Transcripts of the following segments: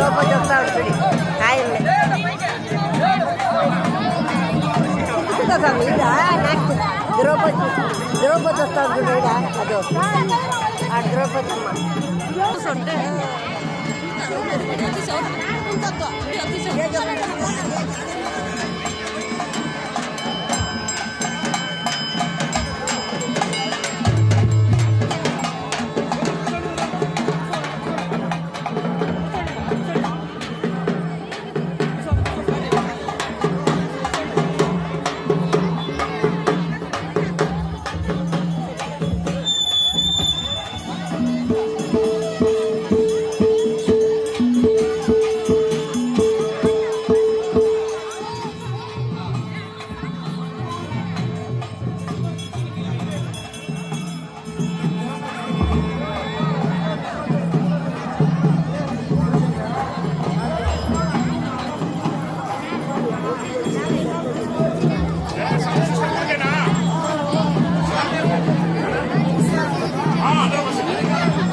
ద్రౌపది వస్తా ఉంటుంది కాయల్ని స్వామి నెక్స్ట్ ద్రౌపది వస్తా ఉంటుంది అదో ఆ ద్రౌపది అమ్మ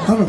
హలో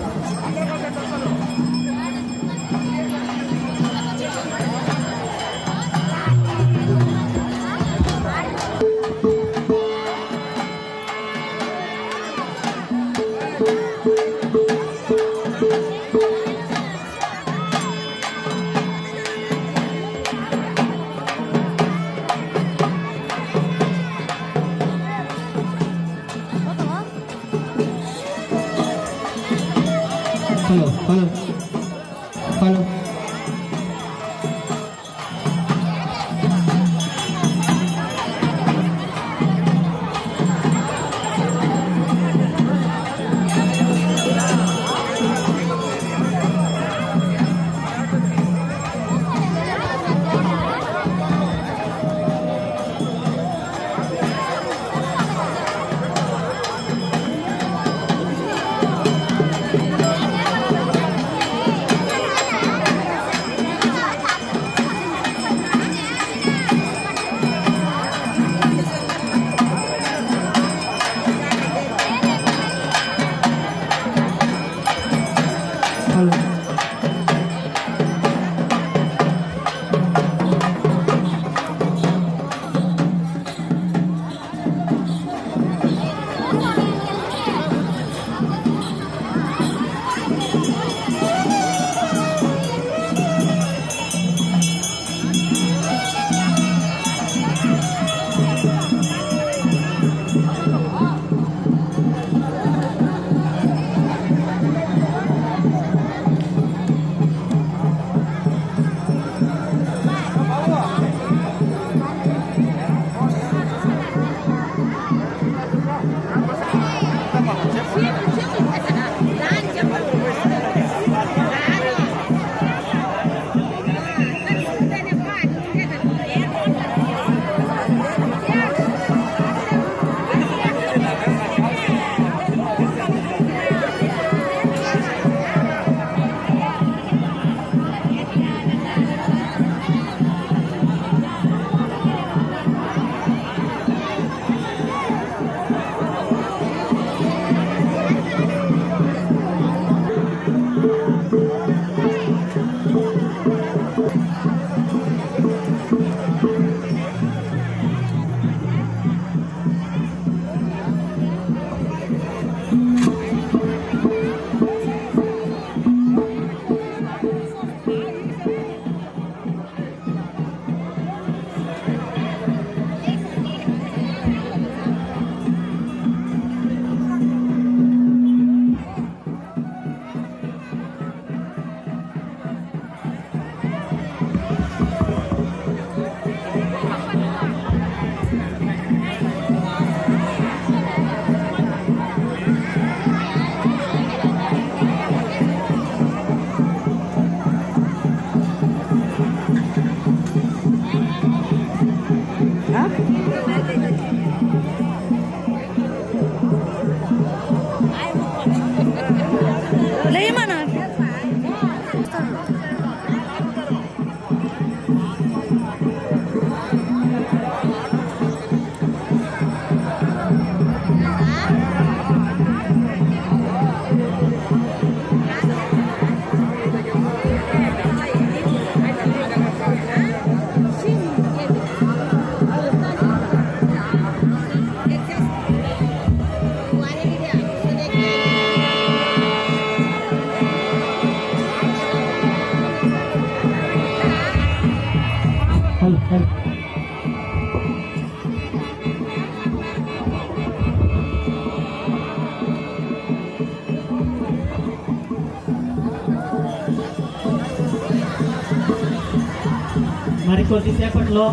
మరి కొద్దిసేపట్లో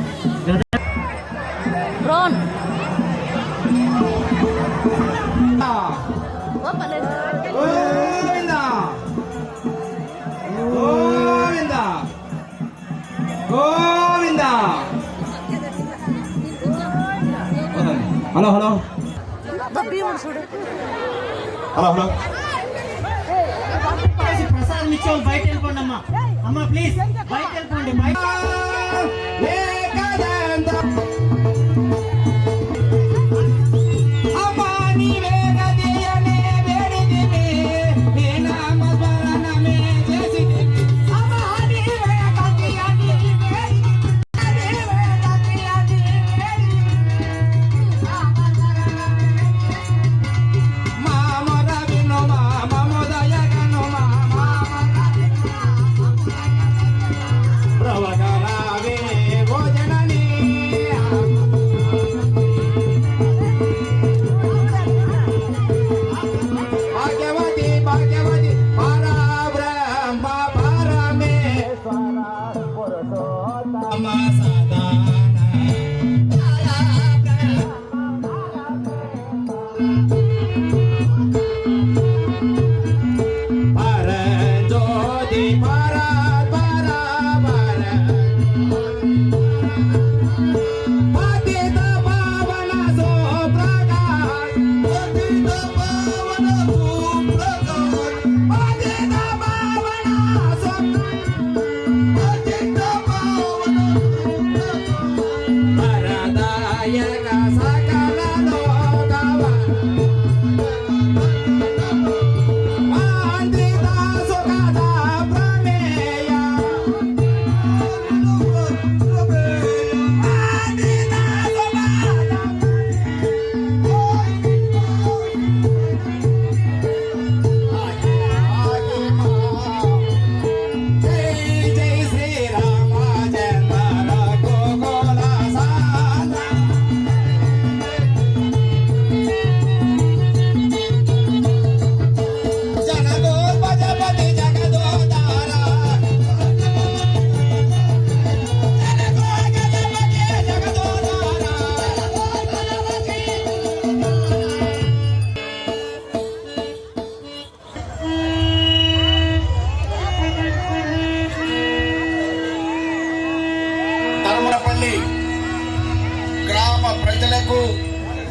డ్రోన్ హలో హలో చూడు హలో హలో ప్రసాదం ఇచ్చావు, బయట వెళ్ళిపోండి అమ్మా. అమ్మా ప్లీజ్ బయట వెళ్ళిపోండి. బయట గ్రామ ప్రజలకు,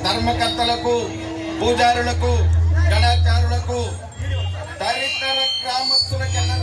ధర్మకర్తలకు, పూజారులకు, గణాచారులకు, తదితర గ్రామస్తులకెల్లా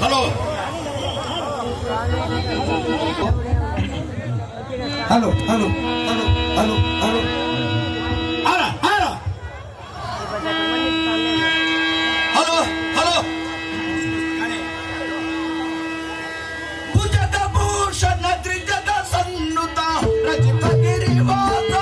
hello hello hello hello hello hello అలా అలా హలో హలో భుజత భూషణ త్రిజత సన్నుత రచిత గిరివాత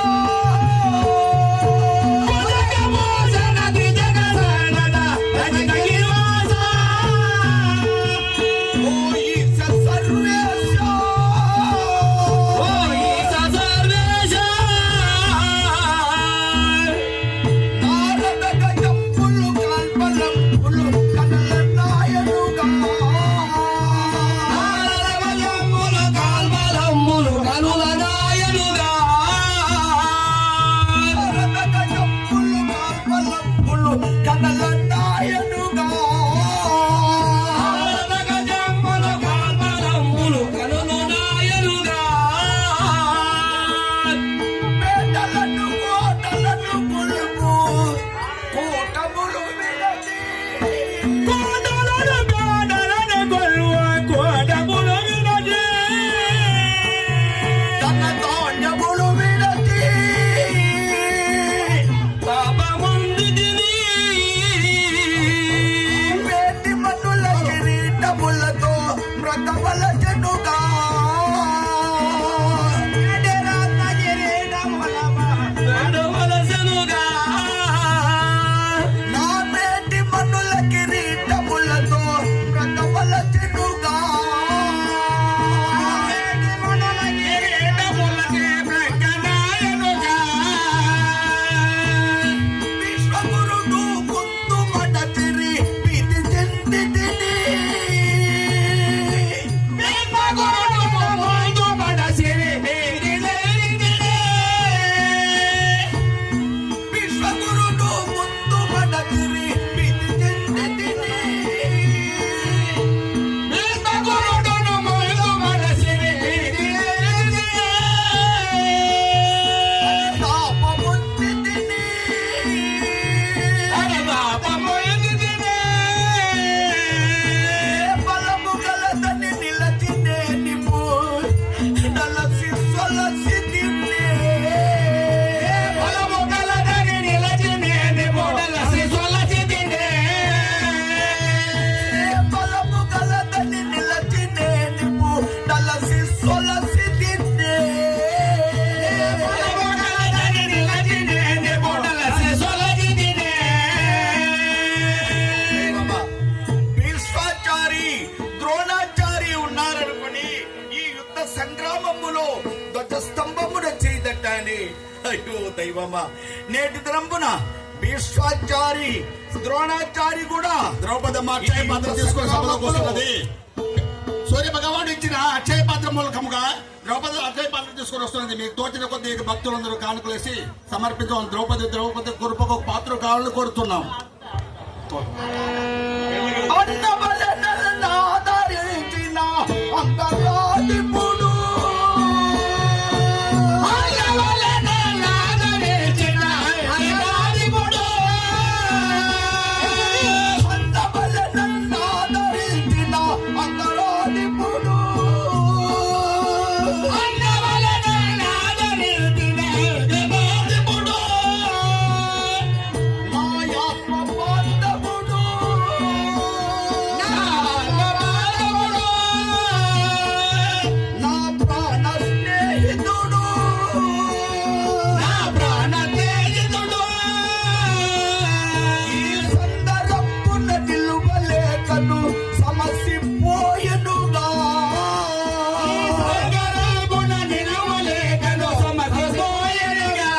అయ్యో దైవమా, నేటి దినంబున భీష్మాచారి ద్రోణాచారి కూడా ద్రౌపదమ్మ అక్షయ పాత్ర తీసుకొని సభలోకి వస్తున్నది. సూర్య భగవానుడు ఇచ్చిన అక్షయ పాత్ర మూలకముగా ద్రౌపది అక్షయ పాత్ర తీసుకొని వస్తున్నది. మీకు తోచిన కొద్ది భక్తులందరూ కానుకలేసి సమర్పించాం. ద్రౌపది కృపకు పాత్ర కావాలని కోరుతున్నాం. అన్నబలనాదరించిన అంతరాధిపుడు, అన్నబలనాదరించిన అంతరాధిపుడు, మాయాత్మ బాంధవుడు, నా ప్రాణ స్నేహితుడు, ఈ సందర్భమున నిలువలేకను సమసిపోయెనుగా, ఈ సందర్భమున నిలువలేకను సమసిపోయెనుగా.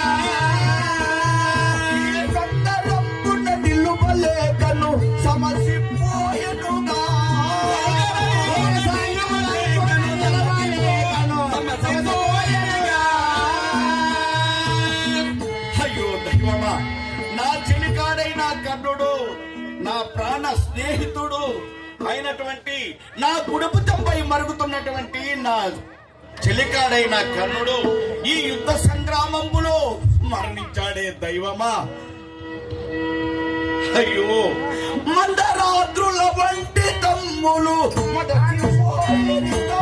అయ్యో దైవమా, నా చెలికాడైన కర్ణుడు, నా ప్రాణ స్నేహితుడు అయినటువంటి నా కుడుపుతంపై మరుగుతున్నటువంటి నా చెలికాడైన కర్ణుడు ఈ యుద్ధ సంగ్రామంలో మరణించాడే దైవమా. అయ్యో, మందరాద్రుల వంటి తమ్ములు మదచిపోయిరితో,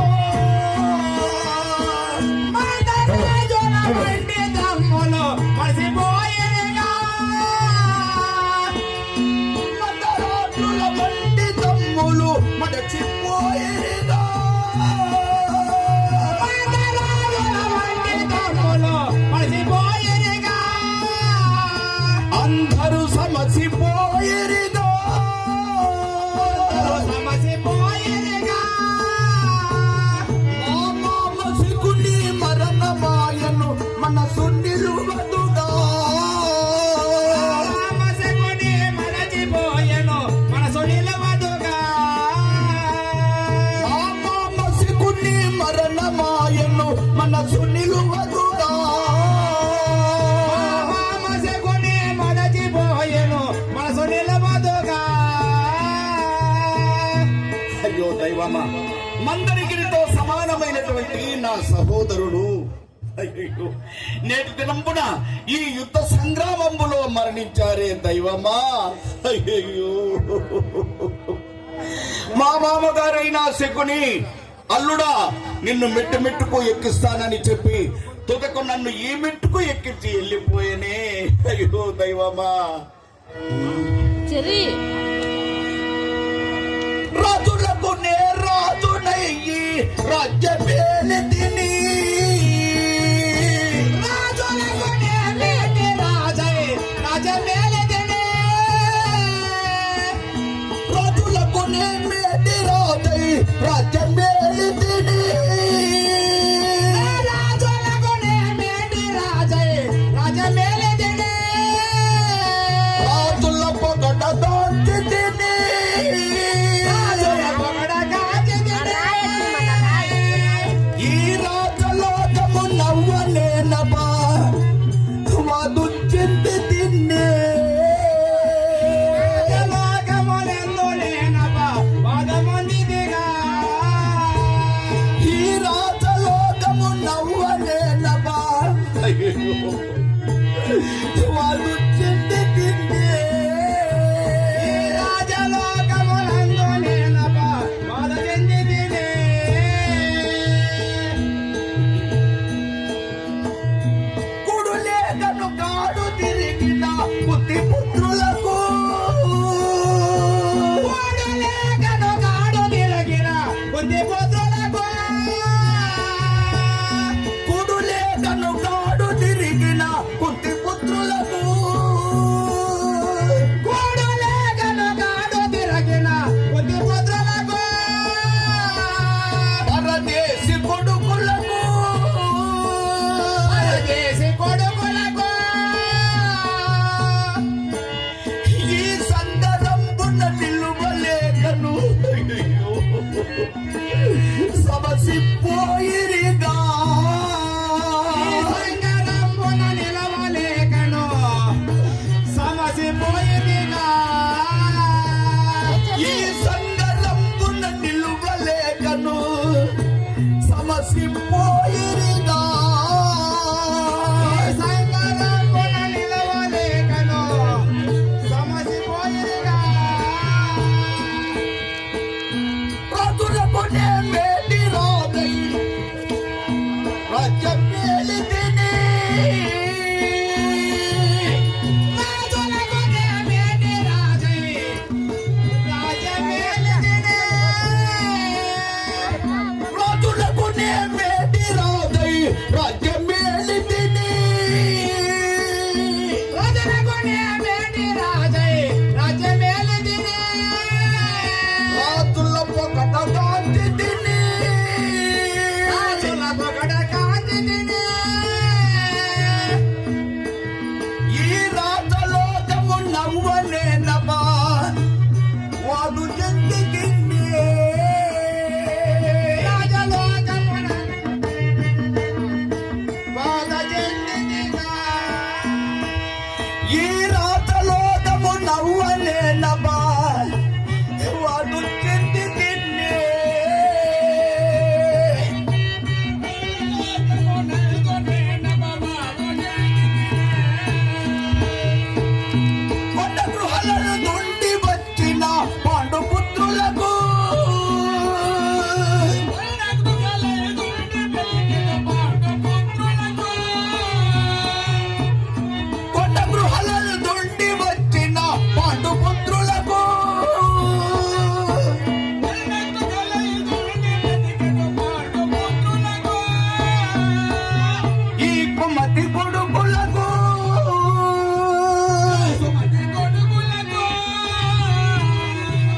మందరాజుల వంటి తమ్ములు మసిపోయిరిగా, మందరాద్రుల వంటి తమ్ములు మదచిపోయిరిగా, మందరాజుల వంటి తమ్ములు మసిపోయిరిగా, అందరూ సమసిపోయిరిగా, సమసిపోయిరిగా, మామసికుని మరణమాయను మనసు నిలువదుగా, మామసికుని మరచిపోయెను మనసు నిలువదుగా, మామసికుని మరణమాయను మనసు నిలువదుగా, మామసికుని మరచిపోయెను మనసు నిలువదుగా. అయ్యో దైవమా, మందరిగిరితో సమానమైనటువంటి నా సహోదరుడు అయ్యో నేటి దినంపున ఈ యుద్ధ సంగ్రామంలో మరణించారే దైవమా. అయ్యో, మా మామగారైన శకుని అల్లుడా, నిన్ను మెట్టు మెట్టుకు ఎక్కిస్తానని చెప్పి తుదకు నన్ను ఈ మెట్టుకు ఎక్కించి వెళ్ళిపోయేనే. అయ్యో దైవమా, చెర్రీ రాజులకు నే రాజునయ్యి రాజ్యమేలి తిని, రాజులకు నే మేటి రాజై రాజ్యమేలి తిని, రాజులకు నే మేటి రాజై రాజ్యమేలి తిని, రాజులకు నే మేటి రాజై రాజ్యమేలి తిని, రాజుల పొగడ దాచి తిని, ఈ రాజలోకము నవ్వలేనబా వాదుచింది తిన్నే, రాజలోకములెందులేనబా వాదముందిదిగా, ఈ సంగరంపున నిలువలేకను సమసిపోయిరిగా రాజులకు నే మేటి రాదై రాజ్యం మేలితిని రాజులకు నే మేటి రాదై రాజ్యం మేలితిని రాజుల పొగట కాంతిని ఈ రాజలోకము నవ్వలేనమా వాడు ఎందుకు ఈ రాతలోకము నవ్వలేనమా వాడు చెందికి కొండ గృహాలను నుండి వచ్చిన పాండుపుత్రులకు కొండ గృహాలను నుండి వచ్చిన పాండుపుత్రులకు ఈ కుమతి కొడుకులకు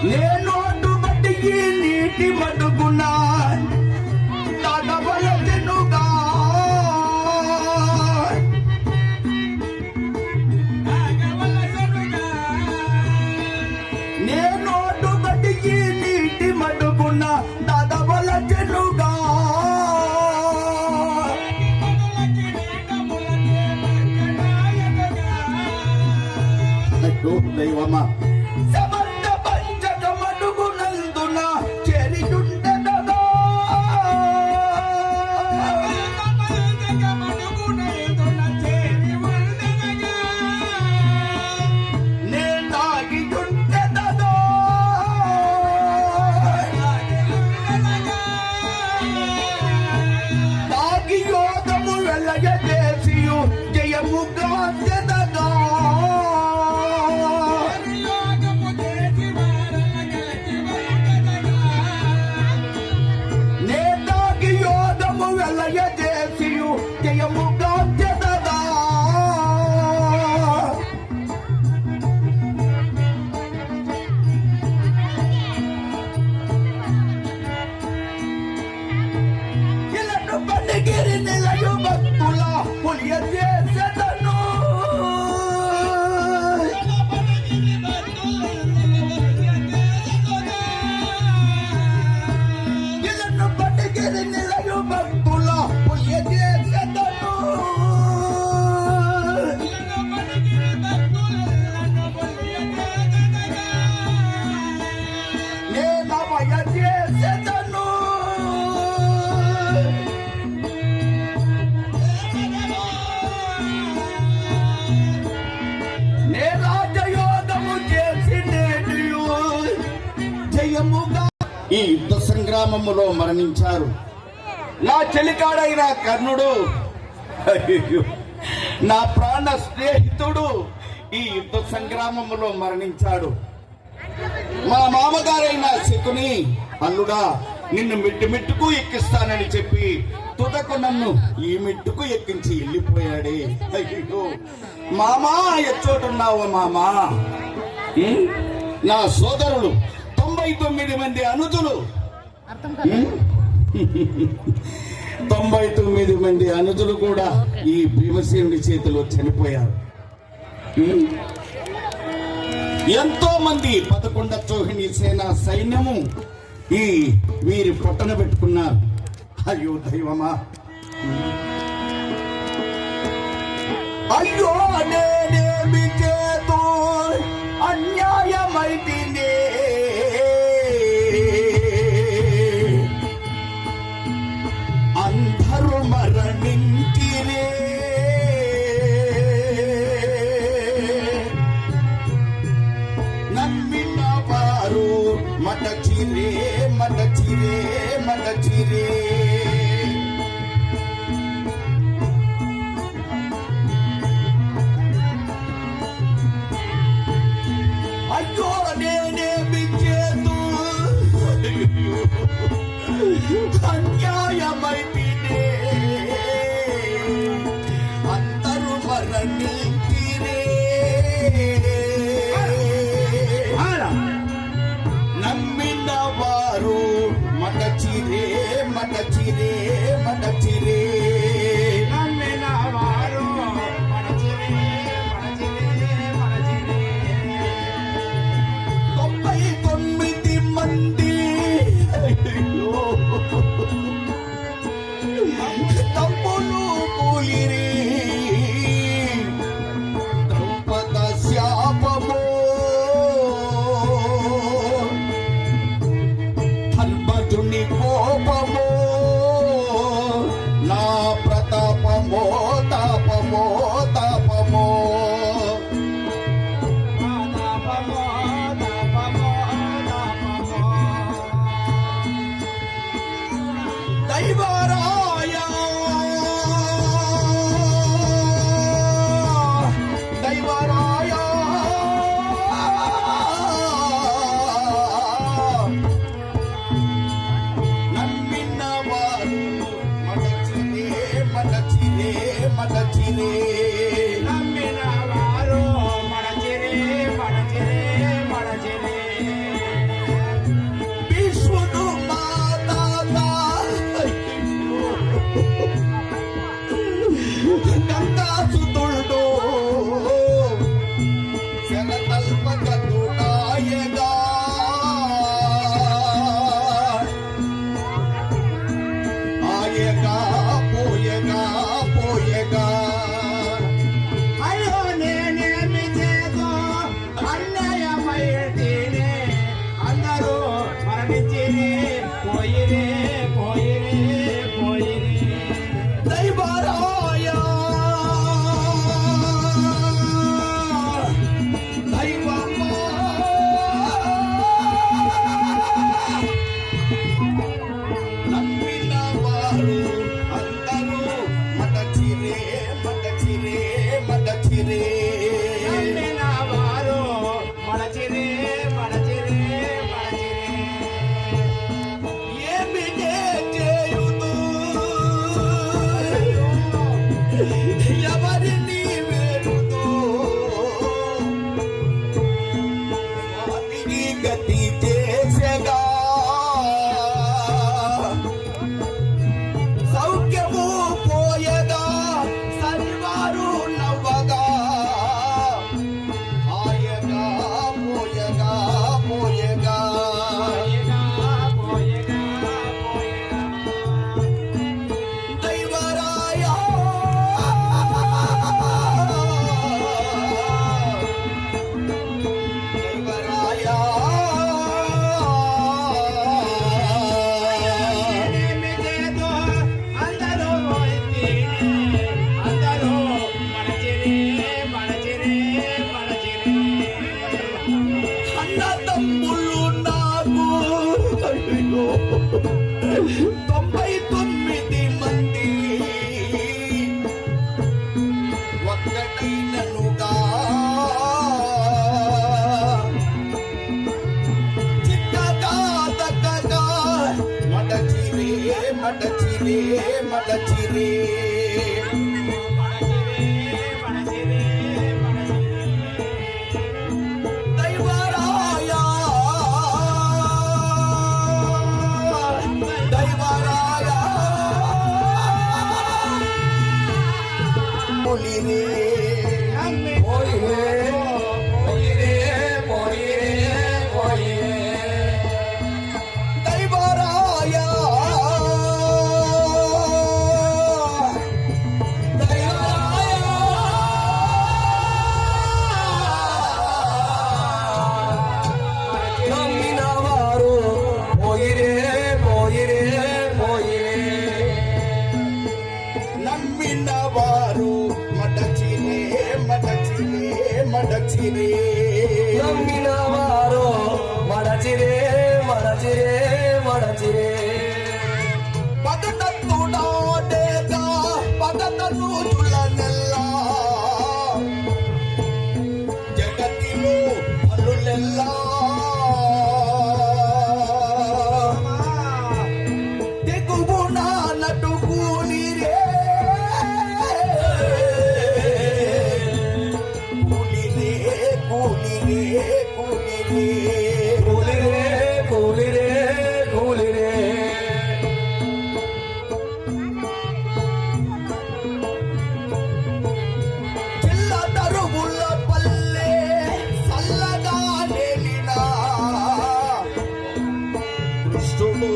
నేను అడ్డుబట్టి ఈ నీటి మడుగున తడవలెనుగా నేను అడ్డుబట్టి ఈ నీటి మడుగున తడవలెనుగా అయ్యో దైవమా సమర్థ పంచక మడుగునందున చేరియుండెదగా నే తాగియుండెదగా తాగి యోగము వెలగజేసియు జయముగా చెదగా నేతాకి యోగము వెలయజేసియు జయముగా చెదగా ఇలను పడిగిరి నిలయు భక్తుల పులియ చేసెదను ఇలను పడిగిరి నిలయు భక్తుల పులియ చేసెదను నేనమయ చేసెదను నే రాజయోగము చేసి నేను జయముగా ఈ యుద్ధ సంగ్రామములో మరణించారు నా చెలికాడైన కర్ణుడు అయ్యో, నా ప్రాణ స్నేహితుడు ఈ యుద్ధ సంగ్రామములో మరణించాడు మా మామగారైన శకుని అల్లుడా నిన్ను మిట్టు మిట్టుకు ఎక్కిస్తానని చెప్పి తుదకు నన్ను ఈ మిట్టుకు ఎక్కించి వెళ్ళిపోయాడే అయ్యో మామా ఎచ్చోటున్నావు మామా నా సోదరులు 99 మంది అనుజులు 99 మంది అనుజులు కూడా ఈ భీమసేనుడి చేతిలో చనిపోయారు. ఎంతో మంది 11 చోహిని సేన సైన్యము ఈ వీరి పొట్టన పెట్టుకున్నారు. అయ్యో దైవమా, అయ్యో నేనేమి చేతు మడచిరే మడచిరే మడచిరే అయ్యో నేనేమి చేతు అన్యాయమైతినే అందరూ మరణించిరే నమ్మిన వారు మడచిరే మడచిరే మడచిరే నమ్మిన వారు మడచిరే మడచిరే మడచిరే 99 మంది తమ్ములు కూలిరి ద్రౌపద శాపమో ధర్మజుని కోపమో నా ప్రతాపమో తాపమో తాపమో తాపమో తాపమో తాపమో దైవరాయ దైవరాయ నమ్మిన వారు మడచిరే మడచిరే మడచిరే నమ్మిన వారు మడచిరే మడచిరే మడచిరే విశ్వను మాతాత గంగాసుతుడు శరతల్పగతుడాయగా ఆయగా పోయగా పోయగా అయ్యో నేనేమి చేదో అన్యాయమైతేనే అందరూ మరణించిరే పోయిరే పోయిరే పోయిరే దైవరాయ దైవమా నమ్మిన వారు అందరూ మడచిరే మడచిరే మడచిరే నమ్మిన వారు మడచిరే మడచిరే మడచిరే ఏమి చేయుదు ఎవరిని వేడుదు స్వామిని గతి చేసగా సౌఖ్యము పోయగా సరివారు నవ్వగా ఆయగా పోయగా పోయగా పోయగా పోయగా పోయగా దైవరాయ దైవరాయ నేనేమి చేదో అందరూ పోయితేనే అందరూ మడచిరే మడచిరే మడచిరే అన్న తమ్ముళ్ళు నాకు అయ్యో 99 మంది ఒక్కటైననుగా చిక్కగా దక్కగా మడచిరే మడచిరే మడచిరే దైవరాయ దైవరాయ పోలిరే పోయిరే పోయిరే పోయిరే పోయిరే దైవరాయ నమ్మిన వారు పోయిరే పోయిరే పోయిరే నమ్మిన వారు మడచిరే మడచిరే మడచిరే నమ్మిన వారు మడచిరే పగటత్తుడాడేగ పగటనూతులనెల్ల జగతిలో అల్లులెల్ల తెగువున నటుకూలిరే కూలిరే కూలిరే కూలిరే కూలిరే చిల్లటరుగుల పల్లె చల్లగా నేలినా కృష్ణుడు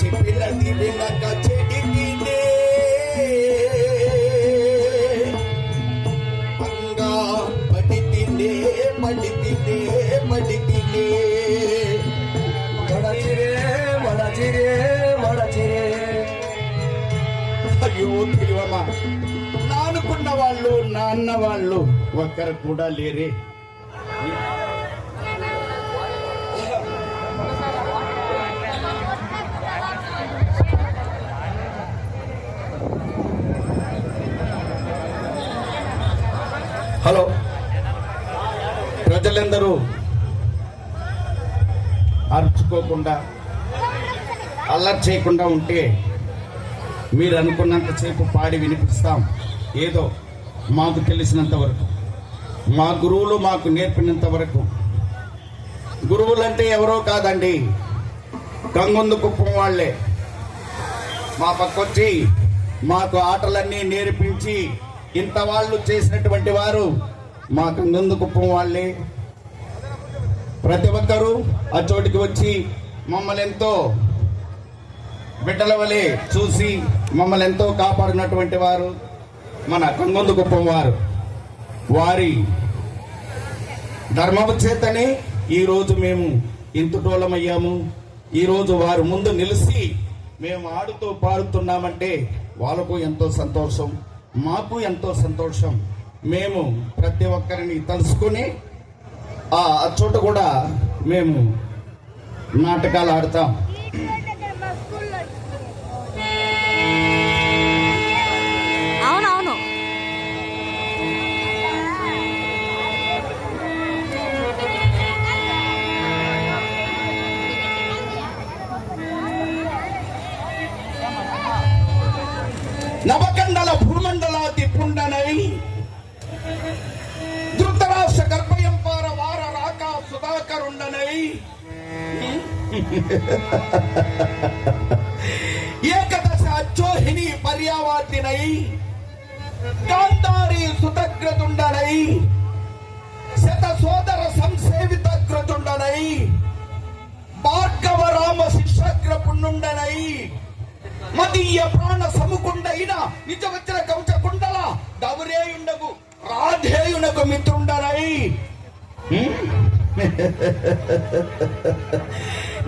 చెప్పినది వినక చెడికినే అంగా పడితినే మడితినే వడచిరే అయ్యో తెలివమ్మా నానుకున్న వాళ్ళు నాన్న వాళ్ళు ఒక్కరు కూడా లేరే. హలో, ప్రజలందరూ అరుచుకోకుండా అల్లరి చేయకుండా ఉంటే మీరు అనుకున్నంతసేపు పాడి వినిపిస్తాం. ఏదో మాకు తెలిసినంత వరకు, మా గురువులు మాకు నేర్పినంత వరకు. గురువులంటే ఎవరో కాదండి, గంగొందు కుప్పం వాళ్ళే మా పక్కొచ్చి మాకు ఆటలన్నీ నేర్పించి ఇంత వాళ్ళు చేసినటువంటి వారు మా గంగొందు కుప్పం వాళ్ళే. ప్రతి ఒక్కరూ ఆ చోటికి వచ్చి మమ్మల్ని ఎంతో బిడ్డల వలె చూసి మమ్మల్ని ఎంతో కాపాడినటువంటి వారు మన గంగొందు కుప్పం వారు. వారి ధర్మము చేతనే ఈరోజు మేము ఇంతుటోళమయ్యాము. ఈరోజు వారు ముందు నిలిచి మేము ఆడుతూ పాడుతున్నామంటే వాళ్ళకు ఎంతో సంతోషం, మాకు ఎంతో సంతోషం. మేము ప్రతి ఒక్కరిని తలుసుకొని ఆ చోట కూడా మేము నాటకాలు ఆడతాం. అవునవును. నవకండల భూమండలాది పుండనై ధృతరాష్ట్ర గర్భయంపార వార రాక సుధాకరుండనై ఏకదశ అచ్చోహిని పర్యావార్తినై గాంధారి సుతగ్రతుండనై శత సోదర సంసేవితగ్రతుండనై భార్గవ రామ శిష్యగ్ర పుణ్యుండనై మదీయ ప్రాణ సముకుండైన నిజ వజ్ర కవచ కుండల దౌరేయుండగు రాధేయునకు మిత్రుండనై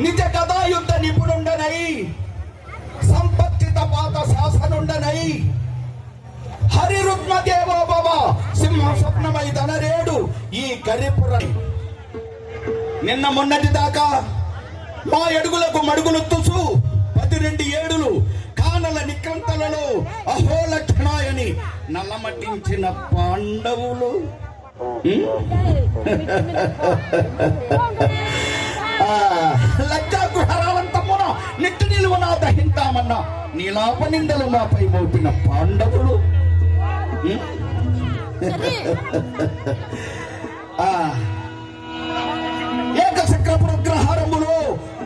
నిజ గదాయుద్ధ నిపుణుండనై సంపత్తిత పాత శాసనుండనై హరిరుగ్మ దేవో భవ సింహ స్వప్నమై ధనరేడు ఈ గరిపుర. నిన్న మొన్నటి దాకా మా అడుగులకు మడుగులు తుసు 12 ఏడులు కానల నిక్రంతలలో అహోలక్షణాయని నల్లమట్టించిన పాండవులు లజ్జాగృహరావంతమున నిట్టు నిలువన దహింతామన్న నీలాప నిందలు మాపై మోపిన పాండవులు ఏకచక్రపురగ్రహారములో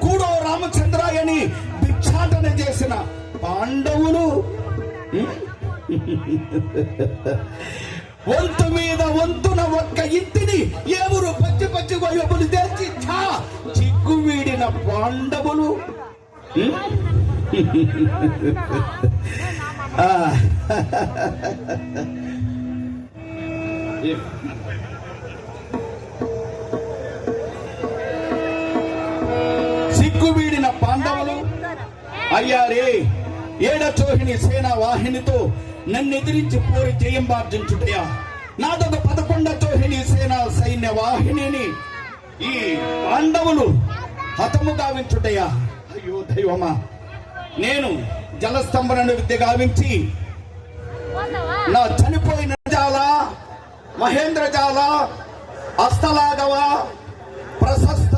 కూడో రామచంద్రాయని భిక్షాటన చేసిన పాండవులు వంతు మీద వంతున ఒక్క ఇంటిని ఎవరు పచ్చి పచ్చి వయబులు తెచ్చి చిగ్గు వీడిన పాండవులు సిగ్గు వీడిన పాండవులు అయ్యారే ఏడచోహిని సేనా వాహినితో నన్ను ఎదిరించి పోరి జయంబార్జించుటయా నాదొక 11 చోహిని సేనా సైన్య వాహినిని ఈ పాండవులు హతము గావించుటయా. అయ్యో దైవమా, నేను జలస్తంభనను విద్య గావించి నా చనిపోయిన జాల మహేంద్రజాల హస్తలాఘవ ప్రశస్త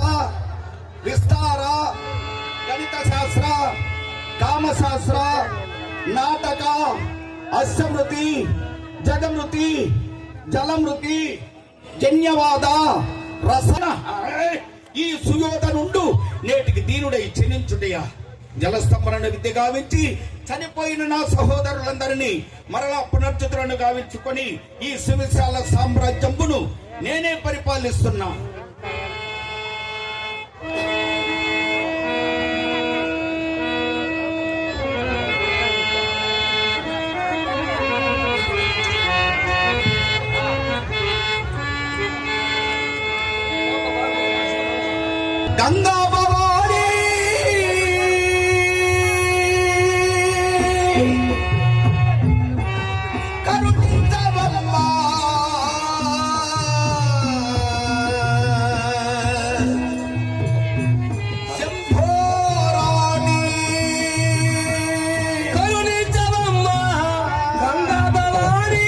విస్తార గణిత శాస్త్ర కామశాస్త్ర నాటక అశ్వమృతి జగమృతి జలమృతి జన్యవాద రసన ఈ సుయోధనుండు నేటికి దీనుడై చెనించుటయా జలస్తంభనను విద్య గావించి చనిపోయిన నా సహోదరులందరినీ మరలా పునర్జతులను గావించుకొని ఈ సువిశాల సామ్రాజ్యంబును నేనే పరిపాలిస్తున్నా. గంగా భవాని కరుణించవమ్మా శంభోరాణి కరుణించవమ్మా గంగా భవాని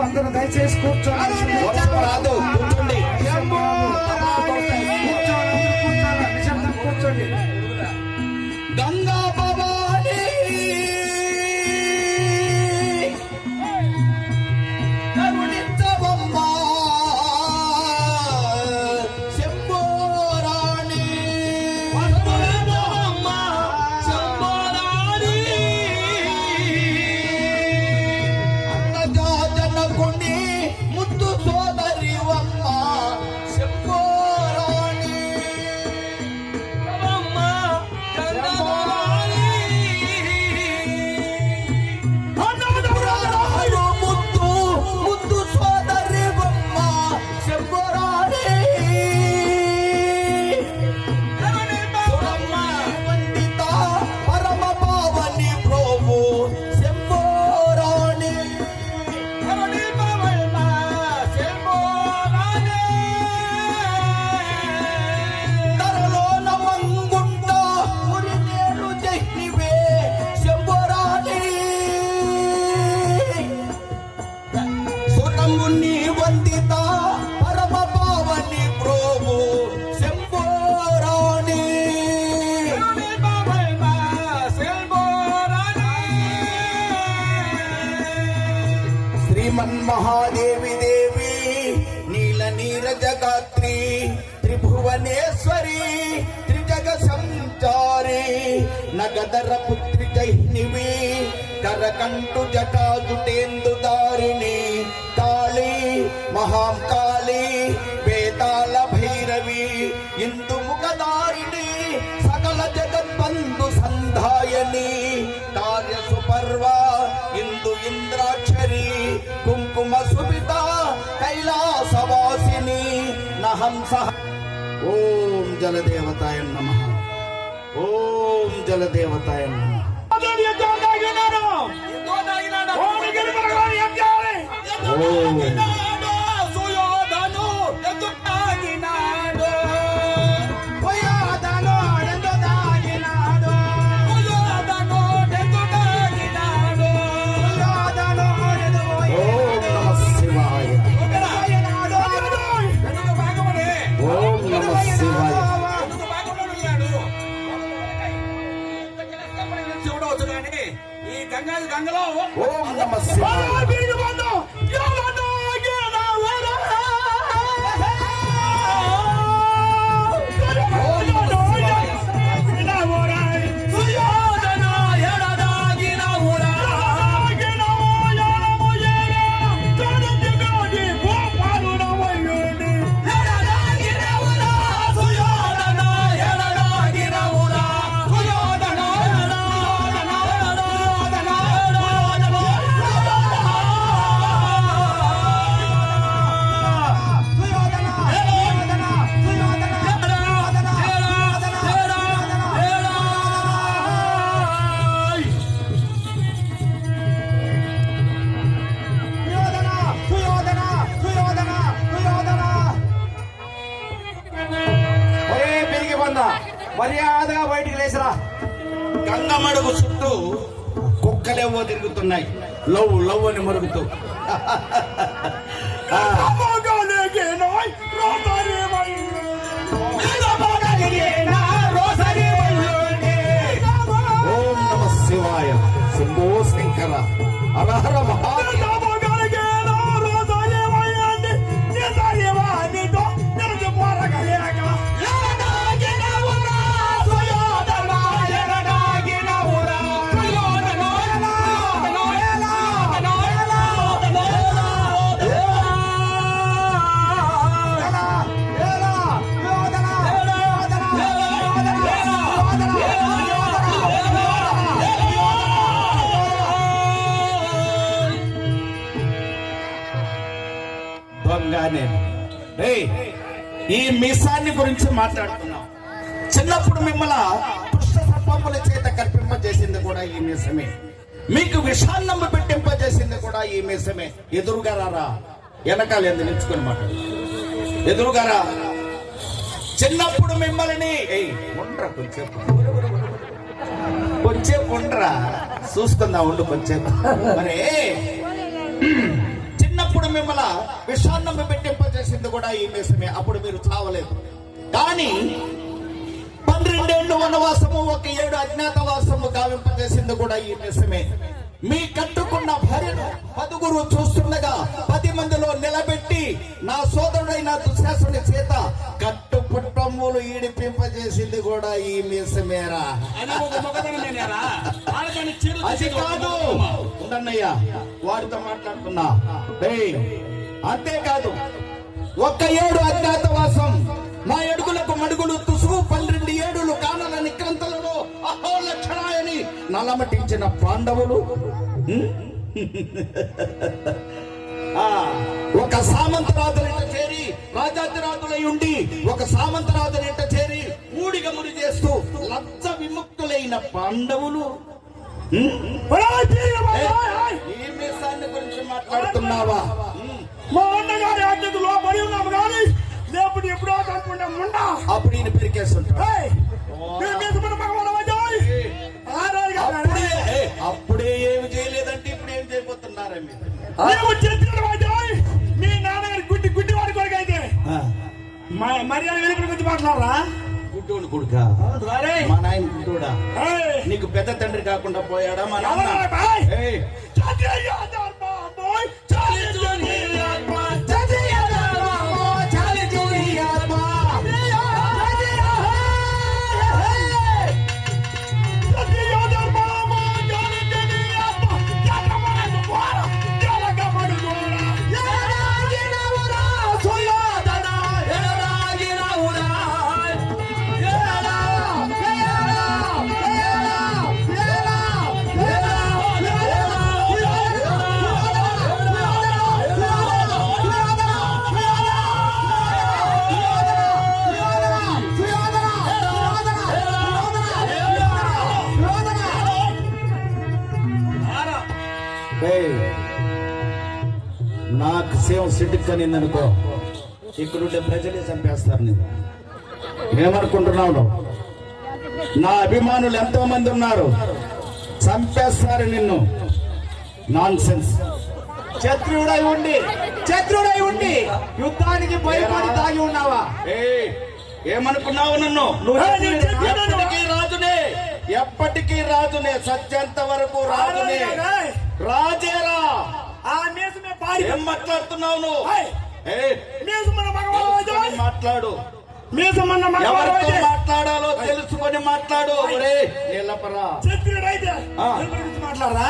అందరూ దయచేసి కూర్చోండి. కూర్చోండి. గంగా భవాని కరుణించవమ్మా శంభోరాణి అన్నజాజనకుని ముద్దు సోదరివమ్మ శంభోరాణి ముద్దు సోదరివమ్మ శంభోరాణి వందిత పరమ పావని ప్రభు శంభోరాణి తరలోన మంగుంట ఉరి నేరు జహ్నివే శంభోరాణి సురముని వందిత పరమ పావని ప్రభు శంభోరాణి శ్రీమన్మహాదేవి దేవి నీల నీరజగాత్రి త్రిభువనేశ్వరి త్రిజగ సంచారి నగదర పుత్రి జైనివి కరకంటు జటాజుటేందు దారిణి కాళీ మహాకాళి వేతాళ భైరవి ఇందు ముఖదారిణి సకల జగద్బంధు సంధాయని కార్య సుపర్వ ఇందు ఇంద్రాక్షరి కుంకుమ సుపిత కైలాసవాసిని నహంస. ఓం జలదేవతాయ నమః. ఓం జలదేవతాయ నమః. ఓం ఓం నమః శివాయ. ఓం నమః శివాయ. చూడవచ్చు కానీ ఈ గంగలో ఓం నమః శివాయ. మర్యాదగా బయటికి లేచిరా. గంగమడుగు చుట్టూ కుక్కలేవో తిరుగుతున్నాయి, లవ్ లవ్ అని మరుగుతూ. ఓం నమ శివాయ, శంభో శంకర, హర హర మహాదేవ. ఈ మీసాన్ని గురించి మాట్లాడుతున్నాం. చిన్నప్పుడు మిమ్మల్ని దుష్ట సర్పముల చేత కల్పింపజేసింది కూడా ఈ మీసమే, మీకు విషాన్నం పెట్టింపజేసింది కూడా ఈ మీసమే. ఎదురుగా రారా, వెనకాల ఎందుకు నిలుచుకొని మాట్లాడు, ఎదురుగా రా. చిన్నప్పుడు మిమ్మల్ని ఉండరా, కొంచెం ఉండరా, చూసుకుందా ఉండు కొంచెం. మరి చిన్నప్పుడు మిమ్మల్ని విషాన్నం పెట్టింపజేసింది కూడా ఈ మీసమే. అప్పుడు మీరు చావలేదు. కానీ 12 ఏళ్ళు వనవాసము, 1 ఏడు అజ్ఞాతవాసము గావింపజేసింది కూడా ఈ మీసమే. మీ కట్టుకున్న భార్యను 10 చూస్తుండగా 10 మందిలో నిలబెట్టి నా సోదరుడైన దుశ్శాసనుడి చేత కట్టుపుట్టములు ఈడిపింపజేసింది కూడా ఈ మీసమేరా. అది కాదు, ఉండన్నయ్యా, వాడితో మాట్లాడుతున్నా. అంతేకాదు, 1 ఏడు అజ్ఞాతవాసం, మా అడుగులకు మడుగులు తుసు, 12 ఏడులు కానల నిక్రంతలలో అహో లక్షణాయని నలమటించిన పాండవులు, ఒక సామంతరాజునింట చేరి రాజాధిరాజులై ఉండి ఒక సామంతరాజునింట చేరి ఊడిగముడి చేస్తూ లజ్జ విముక్తులైన పాండవులు. ఈ మీసాన్ని గురించి మాట్లాడుతున్నావా? మా అన్నగారి ఆజ్ఞకు లోబడి ఉన్నాము కానీ లేకపోతే ఎప్పుడో కాకుండా ముండా అప్పుడు ఈయన పిరికేస్తుంటా. అప్పుడే ఏమి చేయలేదంటే ఇప్పుడు ఏం చేయబోతున్నారా మీరు? మీ నాన్నగారి గుడ్డి గుడ్డి వాడి కొడుకు అయితే మర్యాద వెలుగుడి గురించి మాట్లాడరా? గుడ్డోడు కొడుక, మా నాయన గుడ్డోడా? నీకు పెద్ద తండ్రి కాకుండా పోయాడా మా నాన్న? నాకు సేవ సిడ్డుకనిందనుకో, ఇక్కడుండే ప్రజలే చంపేస్తారు. నేను ఏమనుకుంటున్నావు? నా అభిమానులు ఎంతో మంది ఉన్నారు, చంపేస్తారు నిన్ను. Non sense. శత్రువుడై ఉండి యుద్ధానికి భయపడి తాగి ఉన్నావా? ఏమనుకున్నావు నన్ను? ఎప్పటికీ రాజునే, ఎప్పటికీ రాజునే, సత్యంత వరకు రాజునే, రాజేరా. ఏం మాట్లాడుతున్నావు నువ్వు? మాట్లాడు, ఎవరితో మాట్లాడాలో తెలుసుకొని మాట్లాడు. మాట్లాడరా?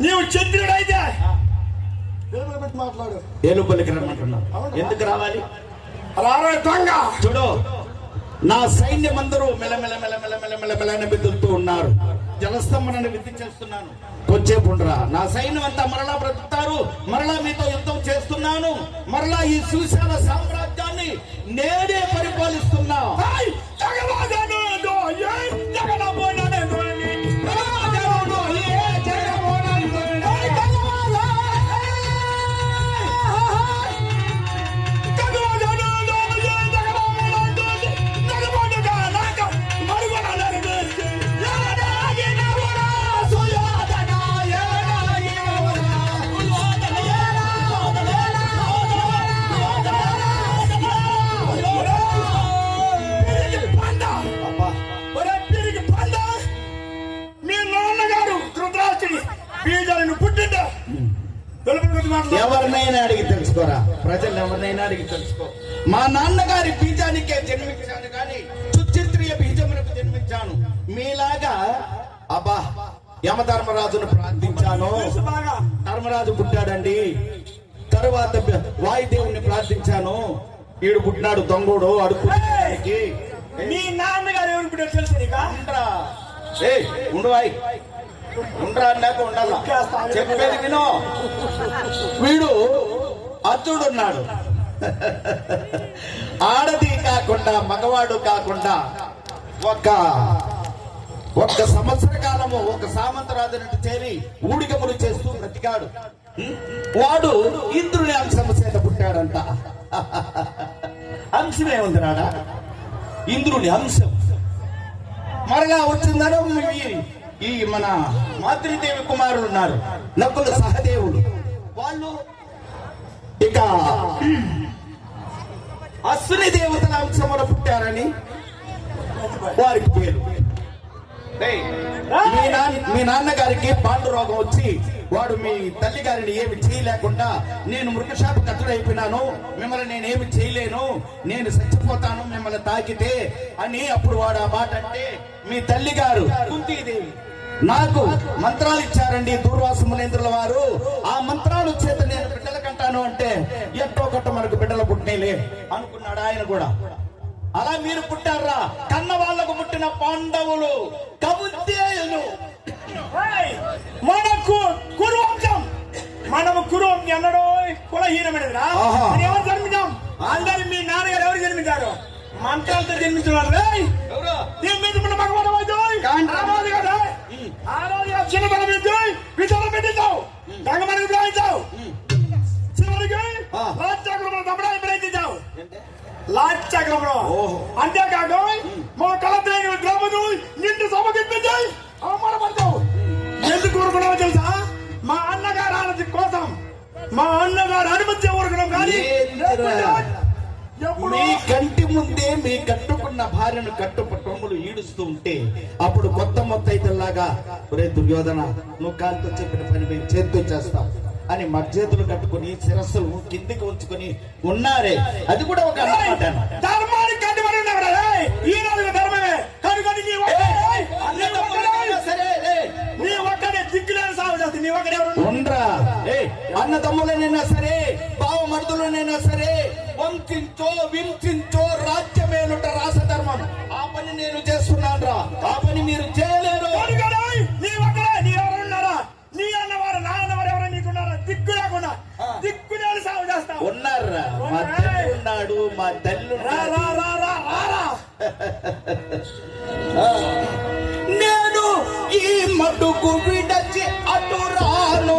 నీవు క్షత్రియుడైతే మాట్లాడు. ఏలుబలికి రమ్మంటున్నావు, ఎందుకు రావాలి? దొంగ చూడు, నా సైన్యం అందరూ మెలమెల మెలమెల మెలమెల మెలని బిద్దులుతూ ఉన్నారు. జలస్తంభనని విద్య చేస్తున్నాను, కొంచెంసేపు ఉండరా. నా సైన్యం అంతా మరలా బ్రతుకుతారు, మరలా మీతో యుద్ధం చేస్తున్నాను. మరలా ఈ సుశాల సామ్రాజ్యాన్ని నేనే పరిపాలిస్తున్నా. మాట్లాడు. ఎవరినైనా అడిగి తెలుసుకోరా, ప్రజలు ఎవరినైనా అడిగి తెలుసుకో. మా నాన్నగారి బీజానికే జన్మించాను కానీ సుచిత్రియ బీజములకు జన్మించాను. మీలాగా అబ్బా యమధర్మరాజును ప్రార్థించాను, తెలుసు బాగా. ధర్మరాజు పుట్టాడండి. తరువాత వాయుదేవుని ప్రార్థించాను, ఈడు పుట్టినాడు దొంగోడు అడుక్కోడానికి. మీ నాన్నగారు ఎవరు ఇప్పుడు తెలుసు నీకా? ఉండరా ఉండు వాయ్, ఉండరా అన్నాక ఉండాల. చెప్పేది వినో. వీడు అర్జునుడున్నాడు, ఆడది కాకుండా మగవాడు కాకుండా ఒక్క సంవత్సర కాలము ఒక సామంతరాజునట్టు చేరి ఊడిగములు చేస్తూ బ్రతికాడు. వాడు ఇంద్రుని అంశము చేత పుట్టాడంట. అంశమే ఉంది రాడా, ఇంద్రుని అంశం మరలా వచ్చిందని ఈ మన మాతృదేవి కుమారులు ఉన్నారు, నకుల సహదేవుడు. వాళ్ళు ఇక అశ్విని దేవతల అంశమున పుట్టారని వారికి పేరు. మీ నాన్నగారికి పాండు రోగం వచ్చి వాడు మీ తల్లి గారిని ఏమి చేయలేకుండా, నేను మృగశాప కట్టుడైపోయినాను, మిమ్మల్ని నేనేమి చేయలేను, నేను చచ్చిపోతాను మిమ్మల్ని తాకితే అని అప్పుడు వాడు ఆ మాట అంటే, మీ తల్లి గారు కుంతీదేవి నాకు మంత్రాలు ఇచ్చారండి దూర్వాసు మునేంద్రుల వారు, ఆ మంత్రాలు చేత నేను బిడ్డలు కంటాను అంటే, ఎట్టో కట్ట మనకు బిడ్డలు పుట్టినలే అనుకున్నాడు ఆయన కూడా. అలా మీరు పుట్టారా? కన్న వాళ్లకు పుట్టిన పాండవులు కౌంతేయులు. మనకు కురువంశం, మనము కురువంశం ఎన్నడో కులహీనమైనదిరా. ఎవరు జన్మించాం? అందరు మీ నాన్నగారు ఎవరు జన్మించారు? మంత్రాలతో జన్మించున్నారు. జన్మించుకున్న మగవాడు చిన్న బలం విచారణ పెట్టించావు, దగమని గ్రహించావు, చివరికి రాజ్యాగ్రహం తప్పడానికి ప్రయత్నించావు. లాచ్యాగ్రహం అంతేకాక మా కళ గ్రామను నిండు సమర్పించాయి అవమానపడతావు. ఎందుకు కోరుకున్నావో తెలుసా? మా అన్నగారు ఆనతి కోసం, మా అన్నగారు అనుమతి కోరుకున్నాం. కానీ మీ కంటి ముందే మీ కట్టుకున్న భార్యను కట్టుపట్టములు ఈడుస్తూ ఉంటే అప్పుడు కొత్త మొత్తైతేలాగా, ఒరే దుర్యోధన నువ్వు కాలుతో చెప్పిన పని మేము చేత్తో చేస్తాం అని మధ్యతులు కట్టుకుని శిరస్సులు కిందికి ఉంచుకొని ఉన్నారే. అది కూడా ఒక ధర్మానికి కట్టుబడి ఉన్నవరా? ఈ రోజు ధర్మమే కనుకొని నీ ఒక్కడే దిక్కులేని సాగు చేస్తుంది. నీ ఒక్కడే ఉండరా? అన్న తమ్ములనైనా సరే, బావ మరుదులనైనా సరే, వంచించో వించించో రాజ్యమేనుట రాసధర్మం. ఆ పని నేను చేస్తున్నాను రా, ఆ పని మీరు చేయలేరు. నీ ఒక్కడే, నీ ఎవరు ఉన్నారా? నీ అన్నవారు నా అన్నవారు ఎవరైనా నీకున్నారా? దిక్కు లేకుండా దిక్కు నేను సాగు చేస్తా. ఉన్నారా? మా తల్లి ఉన్నాడు, మా తల్లి నేను ఈ మటుకు విడచి అటు రాను.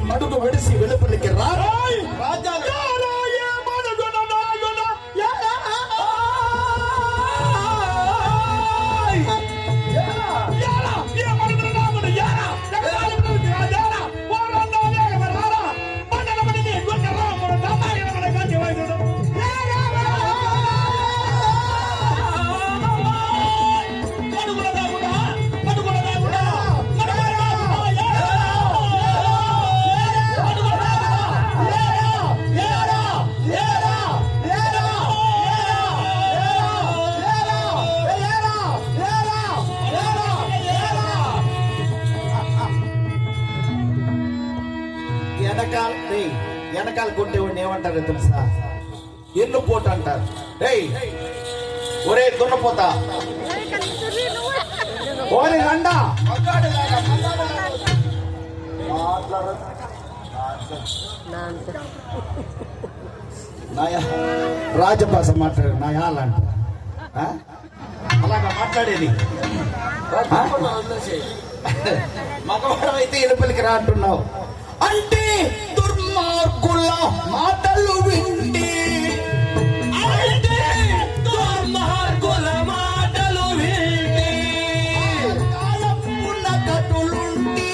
మడుగు విడిసి వెలుపలికి రా. వెనకాల కొట్టేవాడిని ఏమంటారు తెలుసా? ఎన్ను పోట అంటారు. ఒరే దున్నపోతా, ఓరి రండ రాజభాష మాట్లాడు నాయా అలాంటి అలాగా మాట్లాడేది మగవాడు అయితే ఎలుపలికి రా అంటున్నావు అంటే దుర్మార్గుల మాటలు వింటే అంటే దుర్మార్గుల మాటలు వింటే కాలమున కటులుండి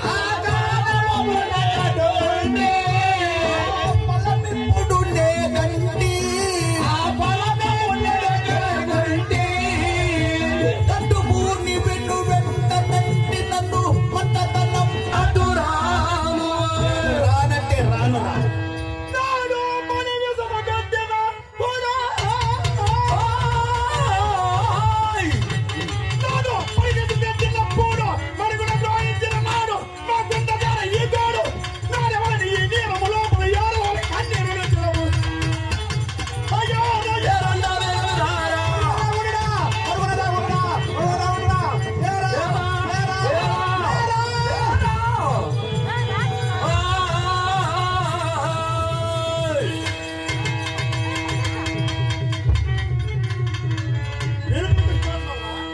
ఆ కాలమున కటులుండి పలమిప్పుడు నేగంటి ఆ పలమిప్పుడు నేగంటి కట్టుమూని వెన్ను వెంటనంటి నన్ను మట్టతనం అటురాను రానంటే రాను రా నాడు మనవి సమగద్దెన పోరా నాడు పరిగెత్తుకెత్తిన పోడు మరుగున ద్రోహించిన నాడు నా గుండెగార ఈ గోడు నాడెవరని ఈ నీరము లోపల ఎవరు వాళ్ళ కన్నీరు నిలిచినవు అయ్యో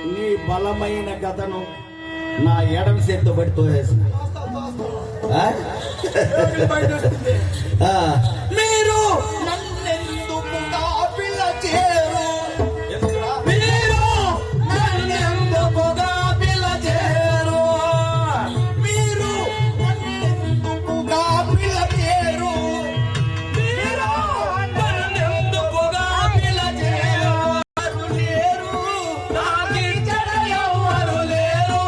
నీ బలమైన గతను నా ఎడమ చేతితో పడి తోసేసిన మీరు నన్నెందుకుగా పిలచేరు మీరు నన్నెందుకుగా పిలచేరు మీరు నన్నెందుకుగా పిలచేరు మీరు నన్నెందుకుగా పిలచేరు లేరు నాకిచ్చడ ఎవరు లేరు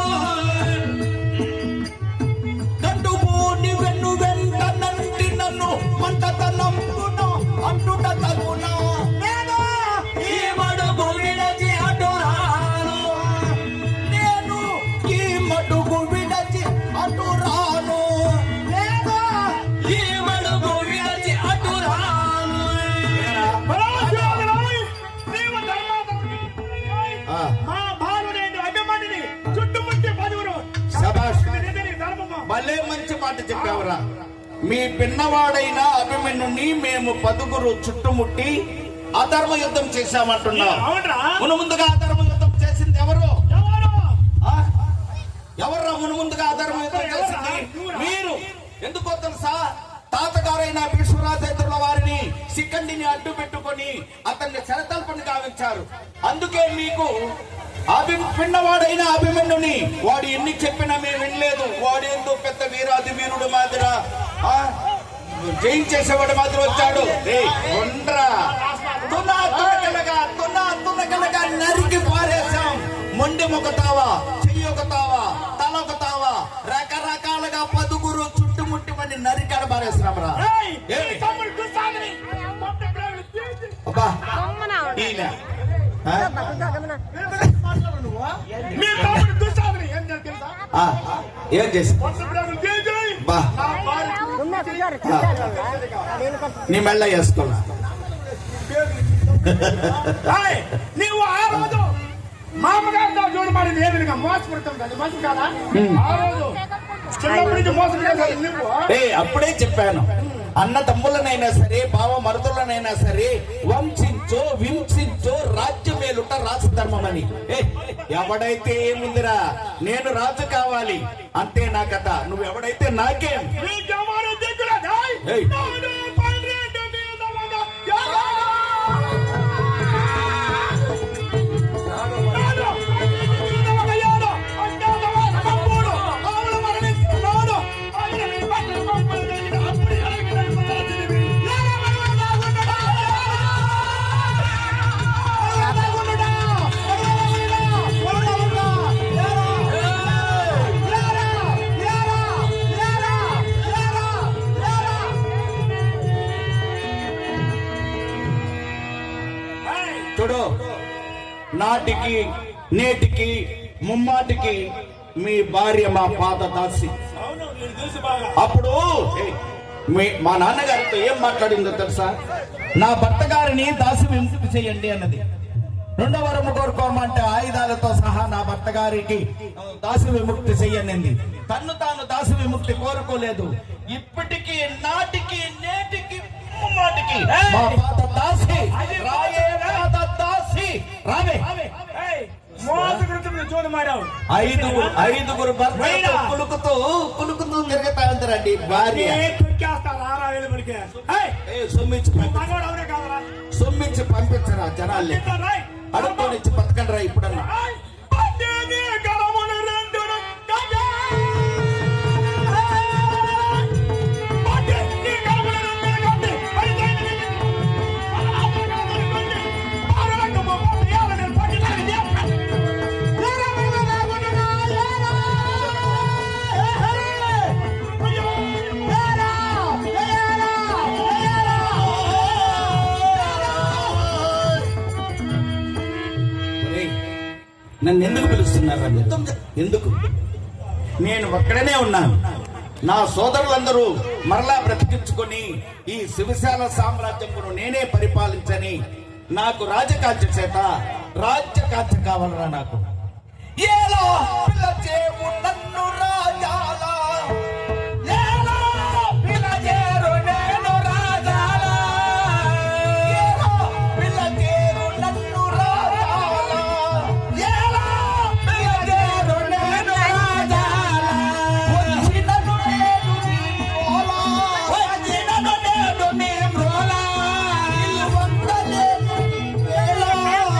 కట్టుమూని వెన్ను వెంట నంటి నన్ను మంటతనంపును అంటుట తగునా నేను ఈ మడుగు విడచి అటురాను నేను ఈ మడుగు విడచి అటురాను నేను ఈ మడుగు విడచి అటురాను నీవు మా భార్యని అభిమానిని చుట్టుముట్టి పదువురు శభాష్. ధర్మమా భలే మంచి మాట చెప్పావురా మీ పిన్నవాడైన అభిమన్యుని మేము పదుగురు చుట్టుముట్టి అధర్మ యుద్ధం చేశామంటున్నావు అవునరా మును ముందుగా అధర్మ యుద్ధం చేసింది ఎవరు ఎవరు ఆ? ఎవర్రా మును ముందుగా అధర్మ యుద్ధం చేసింది మీరు ఎందుకో తెలుసా తాతగారైన విశ్వరాజేంద్రుల వారిని శిఖండిని అడ్డు పెట్టుకొని అతన్ని శరతల్పని గావించారు అందుకే మీకు పిన్నవాడైన అభిమన్యుని వాడు ఎన్ని చెప్పినా మేము వినలేదు వాడు ఏందో పెద్ద వీరాది వీరుడు మాదిరా జయించేసేవాడు మాదిరి వచ్చాడు ఉండరా తునకలగా నరికి పారేశాం మొండి మొగతావా చెయ్యి ఒక తావా తల ఒక తావా రకరకాలుగా పదుగురు చుట్టుముట్టి మంది నరికాడ పారేస్తున్నాం రా తమ్ముడు చూస్తానని అబ్బా ఈయన ఆ? మీ తమ్ముడు చూస్తానని ఏం తెలుసా ఆ, ఏం చేసి బా నీ మెళ్ళ వేసుకోవాలా నీవు ఆ రోజు మామగారితో చూడబడింది ఏదిగా మోసపడతాం కదా మంచి కాదా ఆ రోజు చిన్నప్పటి నుంచి మోసం చేశారు నువ్వు అప్పుడే చెప్పాను అన్న తమ్ములనైనా సరే బావ మరుదులనైనా సరే వంశించో హింసించో రాజ్యం మేలుట రాజధర్మం అని ఎవడైతే ఏముందిరా నేను రాజు కావాలి అంతే నా కథ నువ్వు ఎవడైతే నాకేం నీకెవరు దిగులదా ఏయ్. నాడు పన్నెండు మీద మగ ఎవరు? నాడు పన్నెండు మీద మగ ఎవరు? అజ్ఞాతవాస తమ్ముడు. ఆవులు మరణిస్తున్నాడు. ఆయనని పట్టణ పంపలు జరిగిన అప్పుడు ఎలాగ రాజునివి? లేరా మనవా నాగుండడా? నాగుండడా? చూడు నాటికి నేటికి ముమ్మాటికి మీ భార్య మా పాత దాసి అవును నేను తెలుసు బాగా అప్పుడు మా నాన్నగారితో ఏం మాట్లాడిందో తెలుసా నా భర్త గారిని దాసి విముక్తి చేయండి అన్నది రెండవ వరము కోరుకోమంటే ఆయుధాలతో సహా నా భర్త గారికి దాసి విముక్తి చెయ్యనింది. తన్ను తాను దాసి విముక్తి కోరుకోలేదు. ఇప్పటికీ నాటికి నేటికి మాటికి మా పాత దాసి రాయే పాత దాసి రావే. ఐదుగురు భర్త కులుకుతూ తిరుగుతా ఉంటారండి. భార్య సొమ్మించి పంపించరా జనాల్ని, అడుగుతో నుంచి బతకండి రా ఇప్పుడన్నా. నన్ను ఎందుకు పిలుస్తున్నారా మీరు? ఎందుకు? నేను ఒక్కడనే ఉన్నాను. నా సోదరులందరూ మరలా బ్రతికించుకొని ఈ శివశాల సామ్రాజ్యమును నేనే పరిపాలించని నాకు రాజకాంక్ష చేత రాజ్యకాంక్ష కావాలరా నాకు. ఏలో పిలచేవు నన్ను రాజాలా, ఏలో పిలచేరు నేను రాజాలా, ఏలో పిలచేరు నన్ను రాజాలా, ఏలో పిలచేరు నేను రాజాలా. వచ్చినను నేను నీ మోలా, వచ్చినను నేను నీ మోలా. నిలువందలేను ఈ వేళ,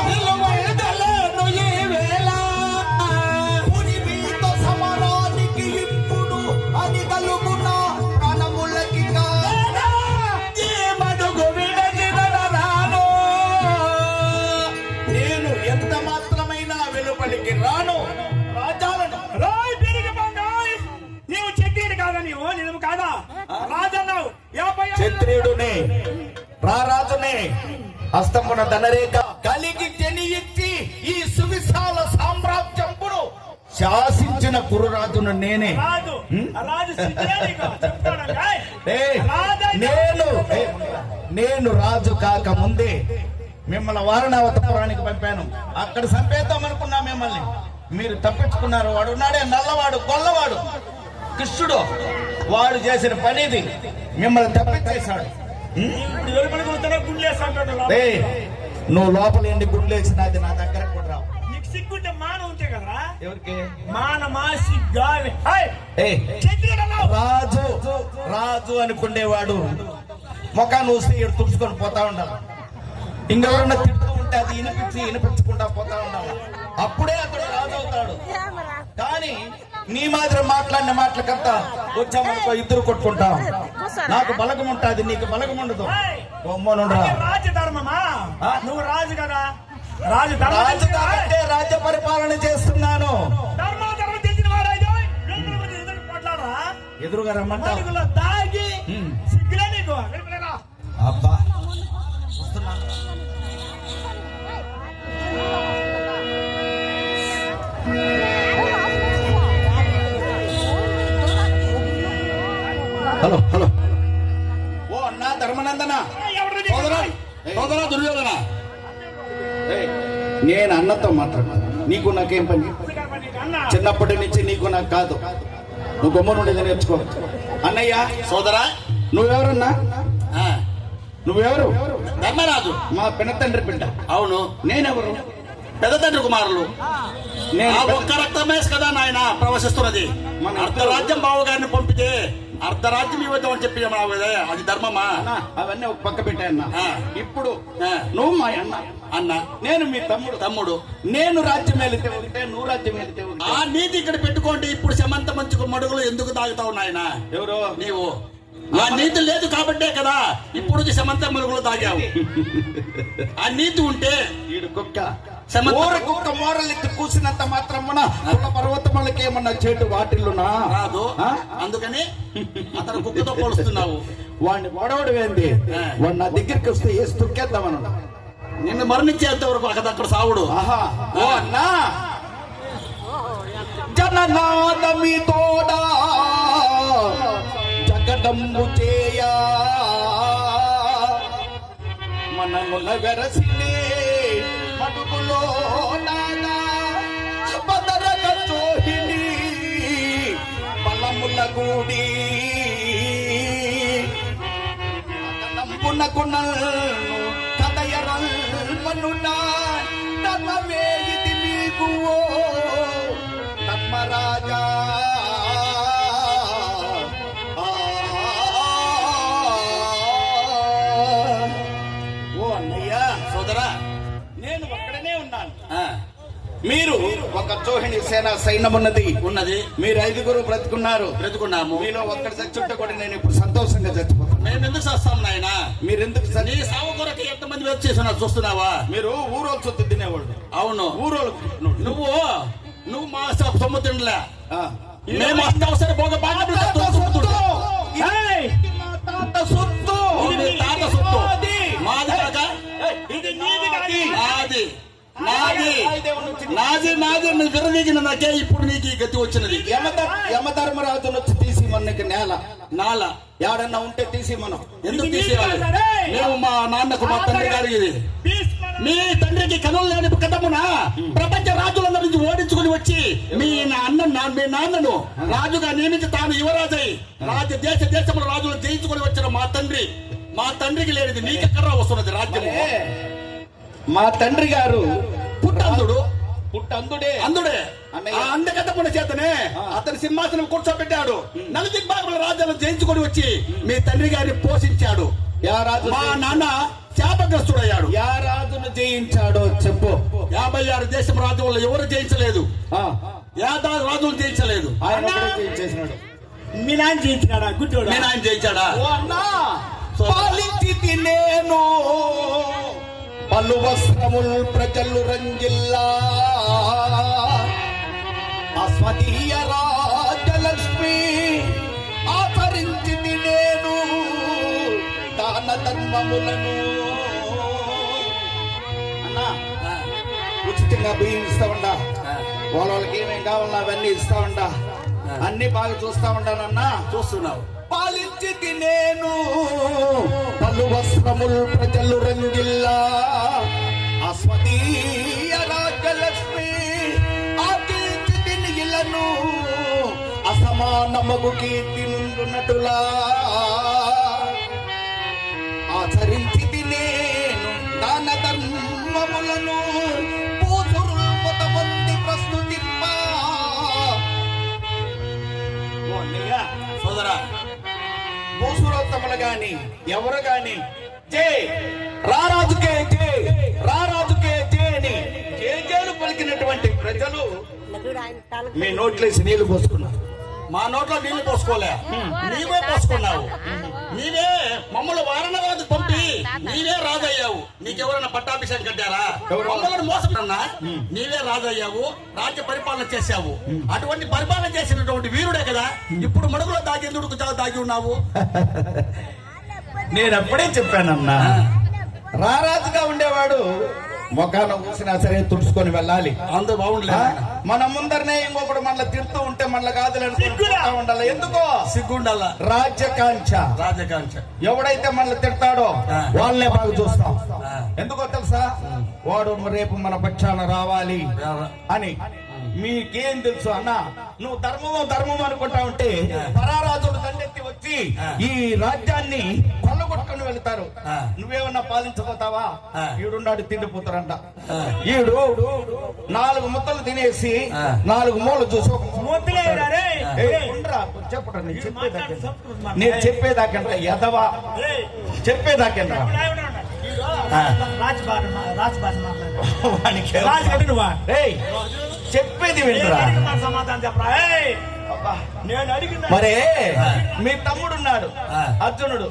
నిలువందలేను ఈ వేళ. పురిమితో సమరానికి ఇప్పుడు అని కలుగున ప్రాణములకి ఈ మడుగు విడచిన రాను. నేను ఎంత మాత్రమైనా వెలుపలికి రాను. రాజాలను రాయ్ పెరిగి బంగాయ్. నీవు చెట్టిడు కాదా? నీవు నిజము కాదా? రాజన్నావు. క్షత్రియుడునే రారాజునే హస్తమున ధనరేఖ కలిగి జనియించి ఈ సువిశాల సామ్రాజ్యంపును శాసించిన కురురాజును నేనే. రాజు రాజు ఏయ్, నేను రాజు కాక ముందే మిమ్మల్ని వారణావతపురానికి పంపాను. అక్కడ చంపేద్దాం అనుకున్నా మిమ్మల్ని. మీరు తప్పించుకున్నారు. వాడు ఉన్నాడే నల్లవాడు గొల్లవాడు కృష్ణుడు, వాడు చేసిన పనిది. మిమ్మల్ని తప్పించేశాడు. ఏయ్, నువ్వు లోపల ఎండి గుండెలేసినది నా దగ్గర కూడా రావు. నీకు సిగ్గుంటే మానం ఉంటే కదరా? ఎవరికి? మానమాసి గాలి. ఏయ్, రాజు రాజు అనుకునేవాడు ముఖాన్ని చూస్తే ఇటు తుడుచుకొని పోతా ఉండాలి. ఇంకెవరన్నా తిడుతూ ఉంటే అది వినిపించకుండా పోతా ఉండాలి. అప్పుడే అతడు రాజు అవుతాడు. కానీ నీ మాదిరి మాట్లాడిన మాటలకంతా వచ్చామనుకో ఇద్దరు కొట్టుకుంటాం. నాకు బలగం ఉంటుంది, నీకు బలగం ఉండదు. రాజధర్మమా? నువ్వు రాజు కదా. రాజు కాబట్టి రాజ్య పరిపాలన చేస్తున్నాను. ధర్మం తెలిసిన వాడు ఎదురుగా రమ్మంటావు. తాగి సిగ్గులే నీకు. అబ్బా హలో హలో. ఓ అన్నా ధర్మనందన, సోదరా దుర్యోధన, నేను అన్నతో మాట్లాడతాను. నీకు నాకేం పని? చిన్నప్పటి నుంచి నీకు నాకు కాదు. నువ్వు బొమ్మ నుండి నేర్చుకో. అన్నయ్య సోదరా, నువ్వెవరన్నా? నువ్వెవరు? ధర్మరాజు, మా పినతండ్రి బిడ్డ. అవును. నేనెవరు? పెద్ద తండ్రి కుమారులు. నేను ఒక్క రక్తమేసి కదా నాయన ప్రవశిస్తున్నది. మన అర్ధరాజ్యం బావగారిని పంపితే అర్ధరాజ్యం ఇవ్వద్దామని చెప్పి అది ధర్మమా? అవన్నీ ఒక పక్క పెట్టాయన్నా. ఇప్పుడు నువ్వు మా అన్న, నేను మీ తమ్ముడు. నేను రాజ్యం వెళితే ఉంటే నువ్వు రాజ్యం వెళితే ఉంటే ఆ నీతి ఇక్కడ పెట్టుకోండి. ఇప్పుడు సమంత మంచుకు మడుగులు ఎందుకు తాగుతావు నాయన? ఎవరు? నీవు. ఆ నీతి లేదు కాబట్టే కదా ఇప్పుడు సమంత మడుగులు తాగావు. ఆ నీతి ఉంటే ఈడు కుక్క కుక్క మోరలెత్తి కూసినంత మాత్రమున పర్వతములకి ఏమన్నా చేటు వాటిల్లునా రాదు. అందుకని అతను కుక్కతో పోలుస్తున్నావు. వాడిని వాడవాడు ఏంది? వాడు నా దగ్గరికి వస్తే వేసి తొక్కేద్దామన్నా. నిన్ను మరణించేంత వరకు అక్కడ సావుడు. ఆహా, ఓ అన్నా, జననాదమి తోడా జగడంబు చేయా మనముల వెరసినే మడుగులో నానా బదర జతగూడి నంపునకునల్ను కదయరల్మనునా ధర్మమే ఇది మీకు ఓ ధర్మరాజా. ఓ అన్నయ్య సోదరా, నేను ఒక్కడనే ఉన్నాను. మీరు ఒక జోహిని సేన సైన్యం ఉన్నది. మీరు 5గురు బ్రతుకున్నాము. మీలో ఒక్కడి చచ్చుంటే కూడా నేను ఇప్పుడు సంతోషంగా చచ్చిపోతాను. మేము ఎందుకు చేస్తాం నాయన? మీరు ఎందుకు నీ సాగు కొరకు ఎంతమంది వెయిట్ చేస్తున్నారు చూస్తున్నావా? మీరు ఊరోళ్ళు సొత్తు తినేవాళ్ళు. అవును, ఊరోళ్ళు నువ్వు మా సొమ్ము తినలే. మేము అత్యవసర భోగ భాగ్యములు తాత సొత్తు ఇది తాత సొత్తు. మాది కాక ఇది నీది కాదు. నాది విరదీగిన నాకే ఇప్పుడు నీకు ఈ గతి వచ్చినది. యమధర్మరాజును వచ్చి తీసి మనకి నాల ఎవడన్నా ఉంటే తీసి మనం ఎందుకు తీసేయాలి? మేము మా నాన్నకు మా తండ్రి గారికి మీ తండ్రికి కనులు లేని కథమున ప్రపంచ రాజులందరి నుంచి ఓడించుకుని వచ్చి మీ నాన్నను రాజుగా నియమించి తాను యువరాజై దేశముల రాజులను జయించుకుని వచ్చిన మా తండ్రికి లేనిది నీకెక్కడ వస్తున్నది రాజ్యము? మా తండ్రి గారు పుట్టందుడే ఆ అందగతముల చేతనే అతని సింహాసనం కూర్చోబెట్టాడు. నలుదిగ్భాగముల రాజ్యాలను జయించుకొని వచ్చి మీ తండ్రి గారిని పోషించాడు. మా నాన్న శాపగ్రస్తుడయ్యాడు. యా రాజును జయించాడో చెప్పు. 56 దేశం రాజుల్లో ఎవరు జయించలేదు. రాజులు జయించలేదు. ఆయన జయించేసినాడు. మీ నాన్న జయించినాడా? గుడ్డోడా? నేను ఆయన జయించాడా? పాలించి నేను పలు వస్త్రముల్ ప్రజలు రంజిల్లా అస్మదీయ రాజలక్ష్మి ఆచరించి నేను దాన ధర్మములను. అన్నా ఉచితంగా బియ్యం ఇస్తా ఉండా, వాళ్ళకి ఏమేం కావాలన్నా అవన్నీ ఇస్తా ఉండా, అన్ని బాగా చూస్తా ఉండానన్నా. చూస్తున్నావు. పాలించి నేను పలు వస్త్రముల్ ప్రజలు రంగిల్లా అస్మదీయ రాజలక్ష్మి ఆకలించి తిని ఇలను అసమానమగు కీర్తి నుండునటులా ఆచరించి నేను దాన ధర్మములను పూజురు మొదమంది ప్రస్తుతింప. సోదరా, భూసురోత్తములు గాని ఎవరు గాని రారాజుకే జే అని జేజేలు పలికినటువంటి ప్రజలు మీ నోట్లేసి నీళ్లు పోసుకున్నారు. మా నోట్లో నీళ్లు పోసుకోలే, నీవే పోసుకున్నావు. నీవే మమ్మల్ని వారణాసి పంపి నీవే రాజయ్యావు. నీకెవరైనా పట్టాభిషేకం కట్టారా? మమ్మల్ని మోసమన్నా నీవే రాజయ్యావు, రాజ్య పరిపాలన చేశావు. అటువంటి పరిపాలన చేసినటువంటి వీరుడే కదా ఇప్పుడు మడుగులో దాగేందుకు దాగి ఉన్నావు. నేను అప్పుడే చెప్పానన్నా, రారాజుగా ఉండేవాడు మొఖాన ఊసినా సరే తుడుచుకొని వెళ్ళాలి. అందరూ బాగుండలే. మన ముందరనే ఇంకొకటి మనల్ని తిడుతూ ఉంటే మనల్ని కాదులని ఉండాలి. ఎందుకో సిగ్గుండాల. రాజ్యకాంక్ష. ఎవడైతే మనల్ని తిడతాడో వాళ్ళనే బాగా చూస్తాం. ఎందుకో తెలుసా? వాడు రేపు మన పక్షాన రావాలి అని. మీకేం తెలుసు అన్న? నువ్వు ధర్మం అనుకుంటా ఉంటే పరారాజులు దండెత్తి వచ్చి ఈ రాజ్యాన్ని కొల్లగొట్టుకుని వెళ్తారు. నువ్వేమన్నా పాలించబోతావా? ఈడున్నాడు తిండిపోతారంట. ఈడు 4 ముద్దలు తినేసి 4 మూలు చూసి చెప్పట నేను చెప్పేదాకంట ఎదవా, చెప్పేదాకంట చెప్పేది వింటరా? మరే మీ తమ్ముడున్నాడు అర్జునుడు.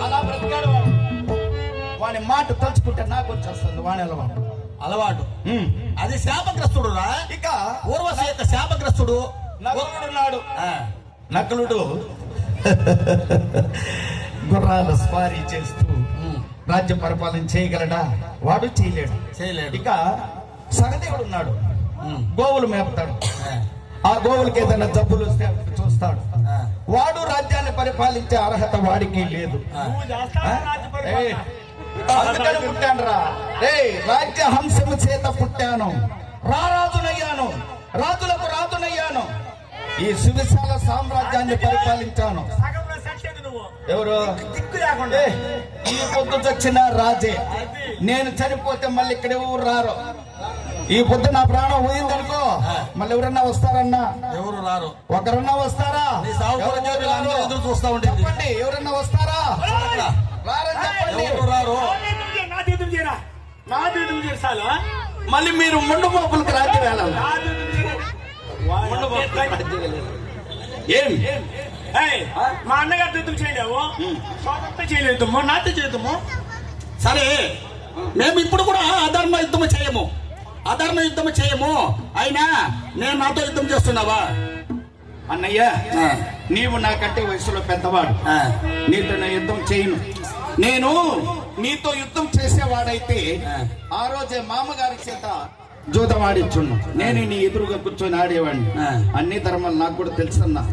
అలా బ్రతికాడు వాడు. వాని మాట తలుచుకుంటే నాకు వచ్చేస్తుంది వాని అలవాటు. అది శాపగ్రస్తుడు రా. ఇక ఊర్వశి యొక్క శాపగ్రస్తుడు నకులుడున్నాడు. నకులుడు గుర్రాలు స్వారీ చేస్తూ రాజ్య పరిపాలన చేయగలడా? వాడు చేయలేడు. ఇక సహదేవుడు ఉన్నాడు, గోవులు మేపుతాడు. ఆ గోవులకి ఏదైనా జబ్బులు వస్తే చూస్తాడు. వాడు రాజ్యాన్ని పరిపాలించే అర్హత వాడికి లేదు. అందుకని పుట్టాను రా రే రాజ్య హంసము చేత పుట్టాను రారాజునయ్యాను రాజులకు రాజునయ్యాను ఈ సువిశాల సామ్రాజ్యాన్ని పరిపాలించాను. సగంలో సచ్చేది నువ్వు ఎవరు దిక్కు లేకుండా ఏ, ఈ పొద్దు చచ్చిన రాజే నేను చనిపోతే మళ్ళీ ఇక్కడ ఎవరు రారు. ఈ పొద్దు నా ప్రాణం పోయిందనుకో మళ్ళీ ఎవరన్నా వస్తారన్నా? ఎవరు రారు. ఒకరన్నా వస్తారా? నీ సాగు కొరకు ఎవరు వీళ్ళందరూ రారు? ఎదురు చూస్తా ఉండేది. చెప్పండి, ఎవరన్నా వస్తారా? రారని చెప్పండి. ఎవరు రారు. నా తీర్థం చేయరా నా తీర్థం చేయరు చాలు మళ్ళీ మీరు ముండు మోపులకు రాజ్యం వెళ్ళాలి. నా తీర్థం ఏం మా అన్నగారు తీర్థం చేయలేవు సోదరుతో చేయలేదు నాతో చేద్దాము. సరే మేము ఇప్పుడు కూడా అధర్మ యుద్ధము చేయము, అధర్మ యుద్ధము చేయము. అయినా నేను నాతో యుద్ధం చేస్తున్నావా? అన్నయ్య నీవు నాకంటే వయసులో పెద్దవాడు, నీతో నా యుద్ధం చేయను. నేను నీతో యుద్ధం చేసేవాడైతే ఆ రోజే మామగారి చేత జూదం ఆడిచ్చున్నా, నేను నీ ఎదురుగా కూర్చొని ఆడేవాడిని. అన్ని ధర్మాలు నాకు కూడా తెలుసన్నా,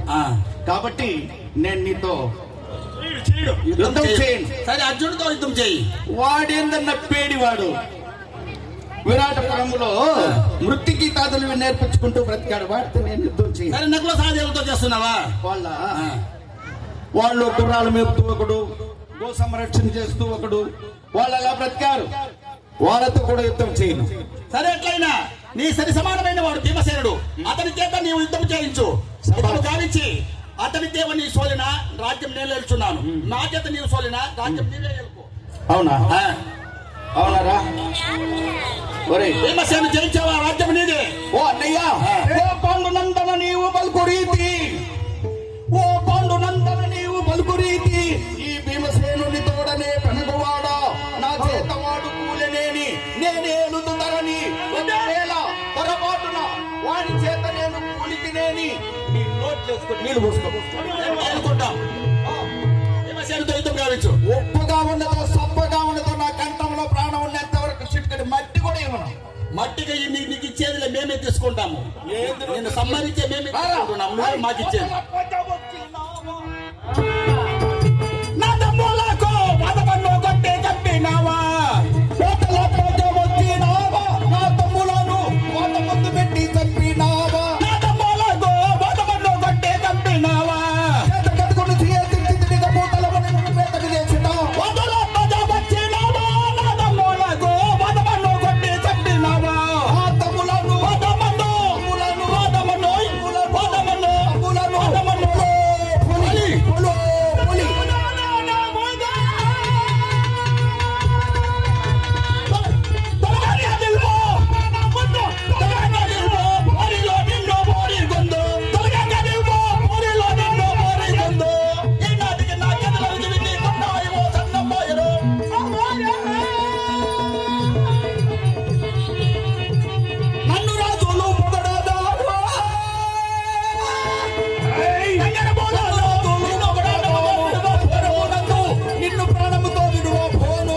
కాబట్టి నేను నీతో యుద్ధం చేయను. సరే అర్జునుడితో యుద్ధం చేయి. వాడేందన్న పేడివాడు విరాటపురంలో మృత్యుగీతాదులు నేర్పించుకుంటూ బ్రతికాడు, వాడితో నేను యుద్ధం చేయను. సరే నకుల సహదేవులతో చేస్తున్నావా? వాళ్ళు కుర్రాలు మేపుతూ ఒకడు, గో సంరక్షణ చేస్తూ ఒకడు, వాళ్ళు అలా బ్రతికారు, వాళ్ళతో కూడా యుద్ధం చేయను. సరే ఎట్లయినా నీ సరి సమానమైన వాడు భీమసేనుడు, అతని చేత నీవు యుద్ధం చేయించు. యుద్ధం గావించి అతని దేవ నీ సోలిన రాజ్యం నేను ఏలుచున్నాను, నా చేత నీవు సోలిన రాజ్యం నీవే ఏలుకో. అవునా? అవునారా? ఒరే భీమసేను జయించావా? రాజ్యం నీదే. ఓ అన్నయ్య, ఓ పాండునందన నీవు పలుకు రీతి, ఓ పాండునందన నీవు పలుకు రీతి, ఈ భీమసేనుని తోడనే పెనగవాడా నా చేత వాడు కూలనేని నేనేలుదుదరని ఒకవేళ పొరపాటున వాడి చేత నేను కూలికినేని నీ నోట్లేసుకొని నీళ్ళు పోసుకో. ఏలుకుంటాం. భీమసేనుతో యుద్ధం గావించు. ఉప్పుగా ఉన్నదో సప్పగా ఉన్నదో నా కంఠంలో ప్రాణం ఉన్నంత వరకు చిట్టుకడి మట్టి కూడా ఇవ్వను. మట్టిగా నీకు ఇచ్చేది మేమే తీసుకుంటాము, నేను సంహరించే మేమే తీసుకుంటున్నాము, నువ్వు మాకు ఇచ్చేది. నా తమ్ములకు పదకొండు కొట్టే చంపినావా, వచ్చినావా నా తమ్ములను కోట ముందు పెట్టి చంపినావా, నా తమ్ములకు పదకొండు కొట్టే చంపినావా, చేత కట్టుకుని చేతిగా మూటలమని పేదకు చేసినా వదల పద వచ్చినావా, నా తమ్ములకు పదకొండు కొట్టే చంపినావా, ఆ తమ్ములను పదకొండు తమ్ములను పదకొండు పదకొండు తమ్ములను పదకొండు పులి పులి పులి నన్ను రాజులు పొగడదారు, నిన్ను ప్రాణముతో విడువ పోను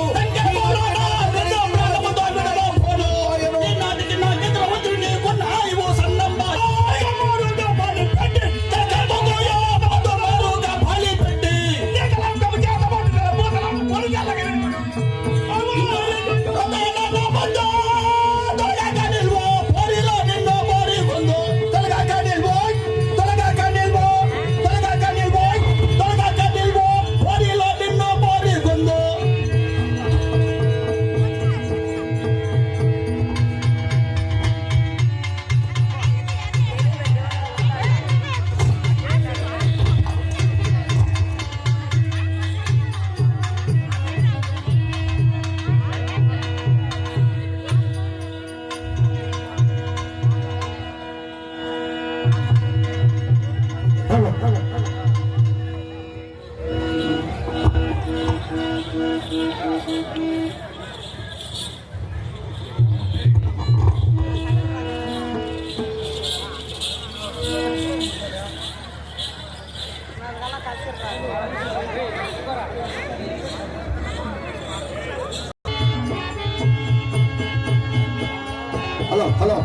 హలో హలో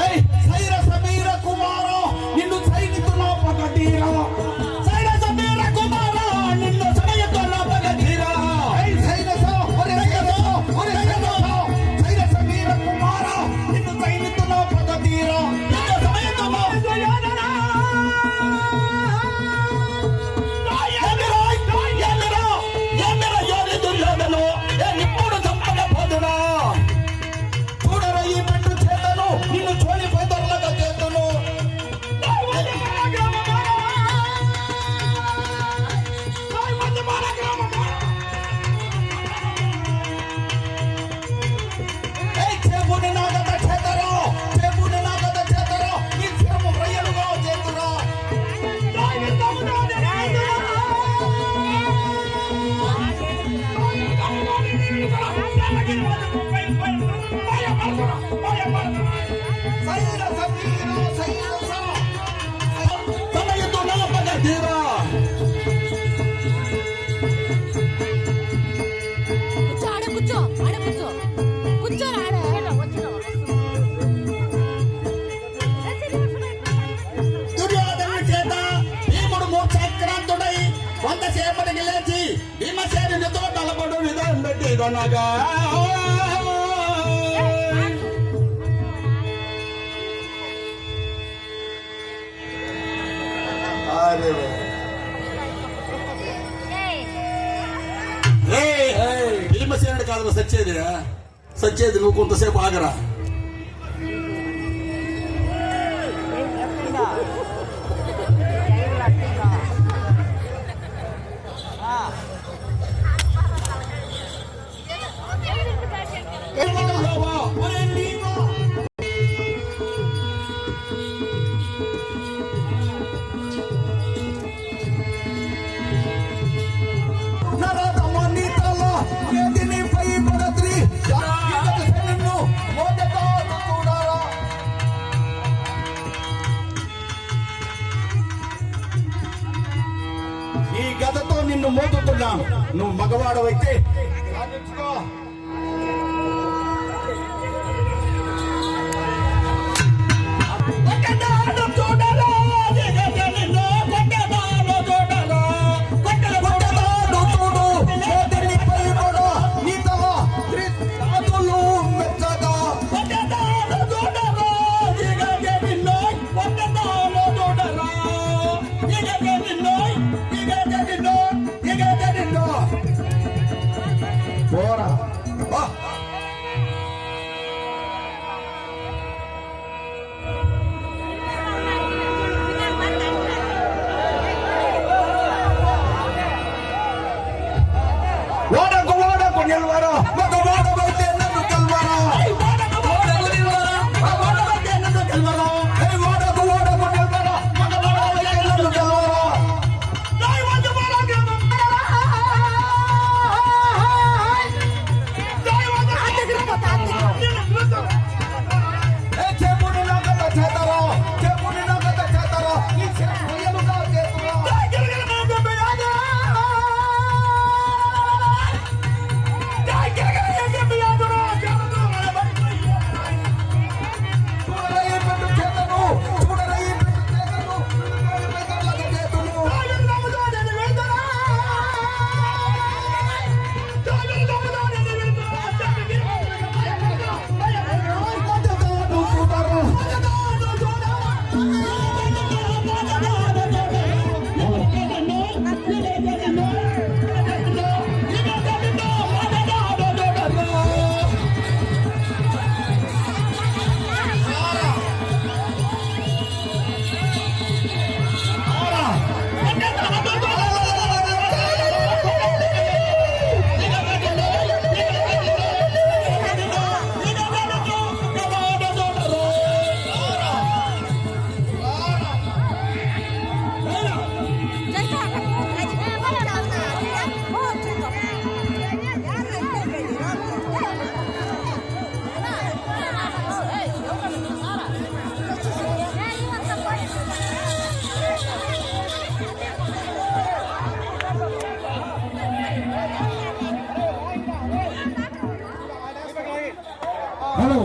ఏయ్ సైర సమీర కుమార నిన్ను సైనికుల పగటీరా, సైర సమీర కుమార నిన్ను సైనికుల పగటీరా, ఏయ్ సైర సమీర కూర్చో ఆడ కూర్చో కూర్చోరా దుర్యోధనుడి చేత భీముడు మోక్షాక్రాంతుడై కొంతసేపటికి లేచి భీమసేనునితో తలపడు విధానం పెట్టి కొనగా భీమసేనుడు కాదు సచ్చేది నువ్వు కొంతసేపు ఆగరా. ఈ గదతో నిన్ను మోదుతున్నాను. నువ్వు మగవాడవైతే సాధించుకో. పోరా ఓడకు నిల్వరా మగవాడవైతే నన్ను కల్వరా. ఓడకు నిల్వరా మగవాడవైతే నన్ను కల్వరా. ఓడకు నిల్వరా మగవాడవైతే నన్ను కల్వరా. హలో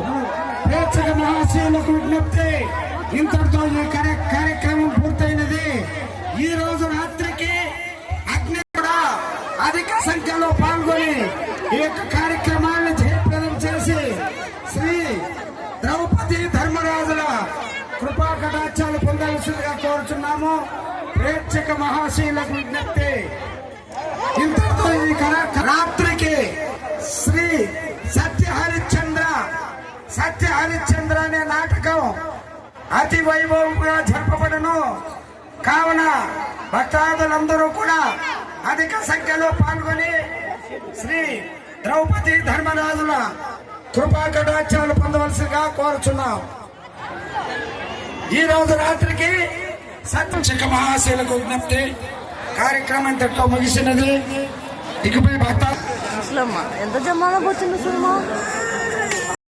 ప్రేక్షక మహాశయులకు విజ్ఞప్తి, ఇంతటితో ఈ కార్యక్రమం పూర్తయినది. ఈ రోజు రాత్రికి అగ్ని కూడా అధిక సంఖ్యలో పాల్గొని ఈ యొక్క కార్యక్రమాన్ని జయప్రదం చేసి శ్రీ ద్రౌపది ధర్మరాజుల కృపా కటాక్షాలు పొందవలసిందిగా కోరుచున్నాము. ప్రేక్షక మహాశయులకు విజ్ఞప్తి, ఇంతటితో ఈ రాత్రికి శ్రీ సత్య హరిశ్చంద్ర అనే నాటకం అతి వైభవంగా జరపబడును. కావున భక్తాదులందరూ కూడా అధిక సంఖ్యలో పాల్గొని శ్రీ ద్రౌపది ధర్మరాజుల కృపా కటాక్షాలు పొందవలసిగా కోరుచున్నాం. ఈ రోజు రాత్రికి సత్య మహాశయులకు విజ్ఞప్తి, కార్యక్రమం ఇంతట్లో ముగిసినది. ఇకపై భక్త అసలమ్మా ఎంత జమాలకు వచ్చింది సినిమా